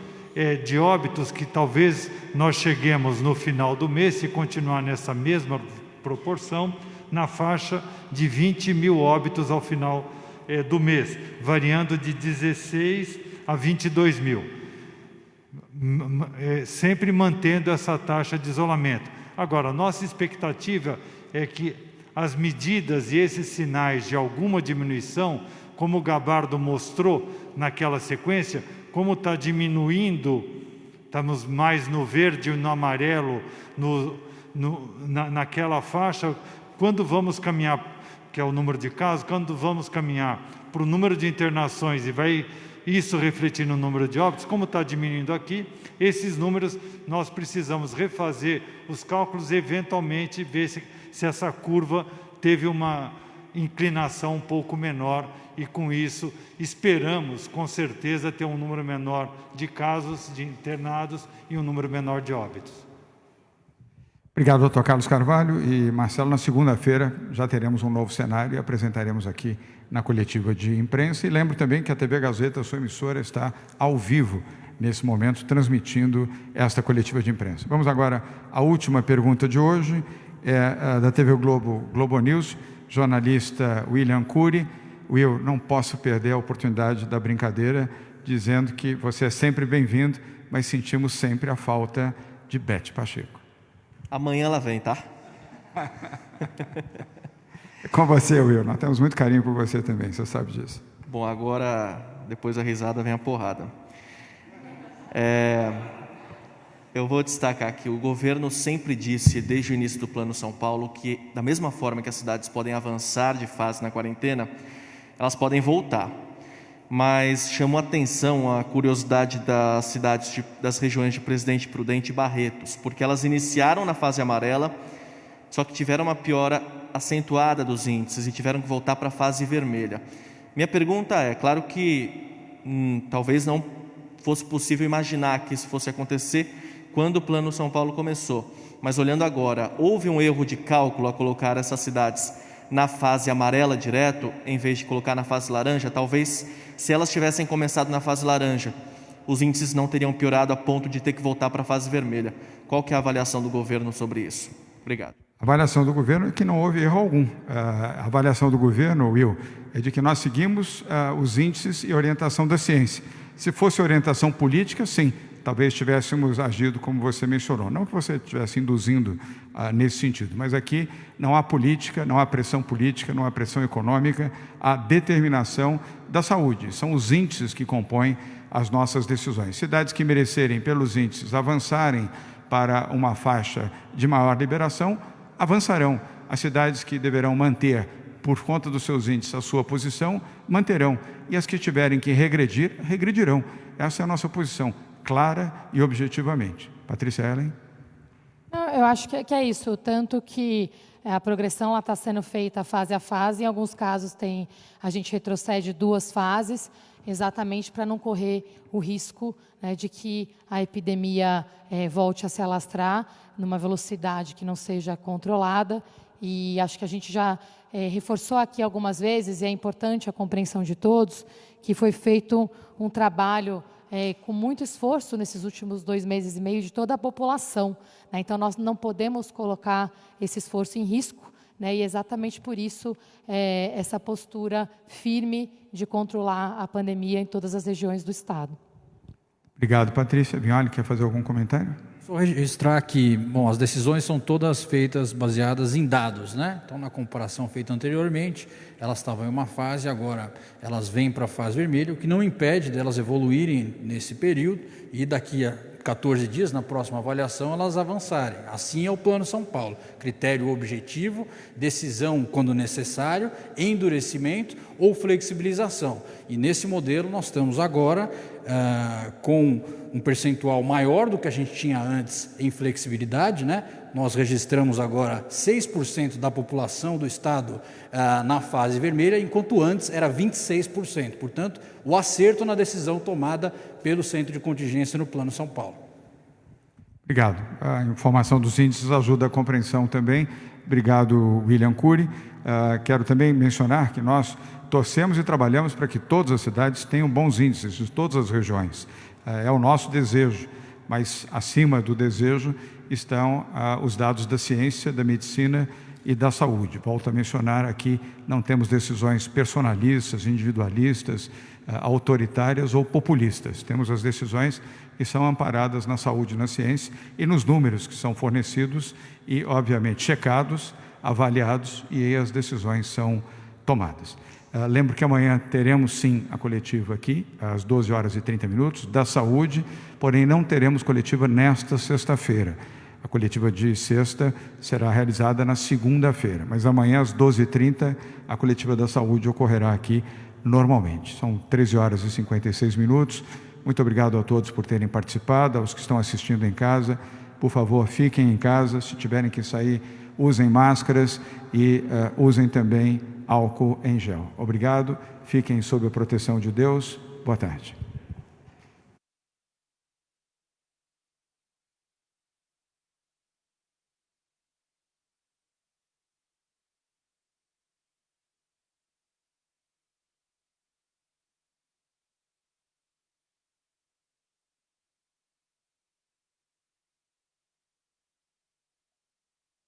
de óbitos, que talvez nós cheguemos no final do mês, se continuar nessa mesma proporção, na faixa de 20 mil óbitos ao final do mês, variando de 16 a 22 mil, sempre mantendo essa taxa de isolamento. Agora, nossa expectativa é que as medidas e esses sinais de alguma diminuição, como o Gabardo mostrou naquela sequência, como está diminuindo, estamos mais no verde e no amarelo, naquela faixa, quando vamos caminhar, que é o número de casos, quando vamos caminhar para o número de internações e vai isso refletir no número de óbitos, como está diminuindo aqui, esses números nós precisamos refazer os cálculos e eventualmente ver se essa curva teve uma inclinação um pouco menor e com isso esperamos com certeza ter um número menor de casos de internados e um número menor de óbitos. Obrigado, doutor Carlos Carvalho. E, Marcelo, na segunda-feira já teremos um novo cenário e apresentaremos aqui na coletiva de imprensa. E lembro também que a TV Gazeta, sua emissora, está ao vivo nesse momento, transmitindo esta coletiva de imprensa. Vamos agora à última pergunta de hoje, da TV Globo News, jornalista William Cury. Will, não posso perder a oportunidade da brincadeira, dizendo que você é sempre bem-vindo, mas sentimos sempre a falta de Beth Pacheco. Amanhã ela vem, tá? Com você, Will. Nós temos muito carinho por você também, você sabe disso. Bom, agora, depois da risada, vem a porrada. Eu vou destacar que o governo sempre disse, desde o início do Plano São Paulo, que da mesma forma que as cidades podem avançar de fase na quarentena, elas podem voltar. Mas chamou a atenção a curiosidade das cidades, das regiões de Presidente Prudente e Barretos, porque elas iniciaram na fase amarela, só que tiveram uma piora acentuada dos índices e tiveram que voltar para a fase vermelha. Minha pergunta é, claro que talvez não fosse possível imaginar que isso fosse acontecer quando o Plano São Paulo começou, mas olhando agora, houve um erro de cálculo a colocar essas cidades na fase amarela direto, em vez de colocar na fase laranja? Talvez, se elas tivessem começado na fase laranja, os índices não teriam piorado a ponto de ter que voltar para a fase vermelha. Qual que é a avaliação do governo sobre isso? Obrigado. A avaliação do governo é que não houve erro algum. A avaliação do governo, Will, é de que nós seguimos os índices e orientação da ciência. Se fosse orientação política, sim, talvez tivéssemos agido como você mencionou. Não que você estivesse induzindo nesse sentido, mas aqui não há política, não há pressão política, não há pressão econômica, há determinação da saúde. São os índices que compõem as nossas decisões. Cidades que merecerem, pelos índices, avançarem para uma faixa de maior liberação, avançarão. As cidades que deverão manter, por conta dos seus índices, a sua posição, manterão. E as que tiverem que regredir, regredirão. Essa é a nossa posição, clara e objetivamente. Patrícia Ellen? Eu acho que é isso, tanto que a progressão está sendo feita fase a fase, em alguns casos a gente retrocede 2 fases, exatamente para não correr o risco, né, de que a epidemia volte a se alastrar numa velocidade que não seja controlada, e acho que a gente já reforçou aqui algumas vezes, e é importante a compreensão de todos, que foi feito um trabalho com muito esforço nesses últimos 2 meses e meio de toda a população, né? Então, nós não podemos colocar esse esforço em risco, né? E exatamente por isso essa postura firme de controlar a pandemia em todas as regiões do Estado. Obrigado, Patrícia. Vignoli, quer fazer algum comentário? Só registrar que, bom, as decisões são todas feitas baseadas em dados, né? Então, na comparação feita anteriormente, elas estavam em uma fase, agora elas vêm para a fase vermelha, o que não impede delas evoluírem nesse período e daqui a 14 dias, na próxima avaliação, elas avançarem. Assim é o Plano São Paulo. Critério objetivo, decisão quando necessário, endurecimento ou flexibilização. E nesse modelo nós estamos agora com um percentual maior do que a gente tinha antes em flexibilidade, né? Nós registramos agora 6% da população do estado na fase vermelha, enquanto antes era 26%. Portanto, o acerto na decisão tomada pelo Centro de Contingência no Plano São Paulo. Obrigado. A informação dos índices ajuda a compreensão também. Obrigado, William Cury. Quero também mencionar que nós torcemos e trabalhamos para que todas as cidades tenham bons índices, de todas as regiões. É o nosso desejo, mas acima do desejo estão os dados da ciência, da medicina e da saúde. Volto a mencionar aqui, não temos decisões personalistas, individualistas, autoritárias ou populistas. Temos as decisões que são amparadas na saúde e na ciência e nos números que são fornecidos e, obviamente, checados, avaliados, e aí as decisões são tomadas. Lembro que amanhã teremos sim a coletiva aqui, às 12h30, da saúde, porém não teremos coletiva nesta sexta-feira. A coletiva de sexta será realizada na segunda-feira, mas amanhã às 12h30 a coletiva da saúde ocorrerá aqui normalmente. São 13h56. Muito obrigado a todos por terem participado, aos que estão assistindo em casa. Por favor, fiquem em casa, se tiverem que sair, usem máscaras e usem também álcool em gel. Obrigado, fiquem sob a proteção de Deus. Boa tarde.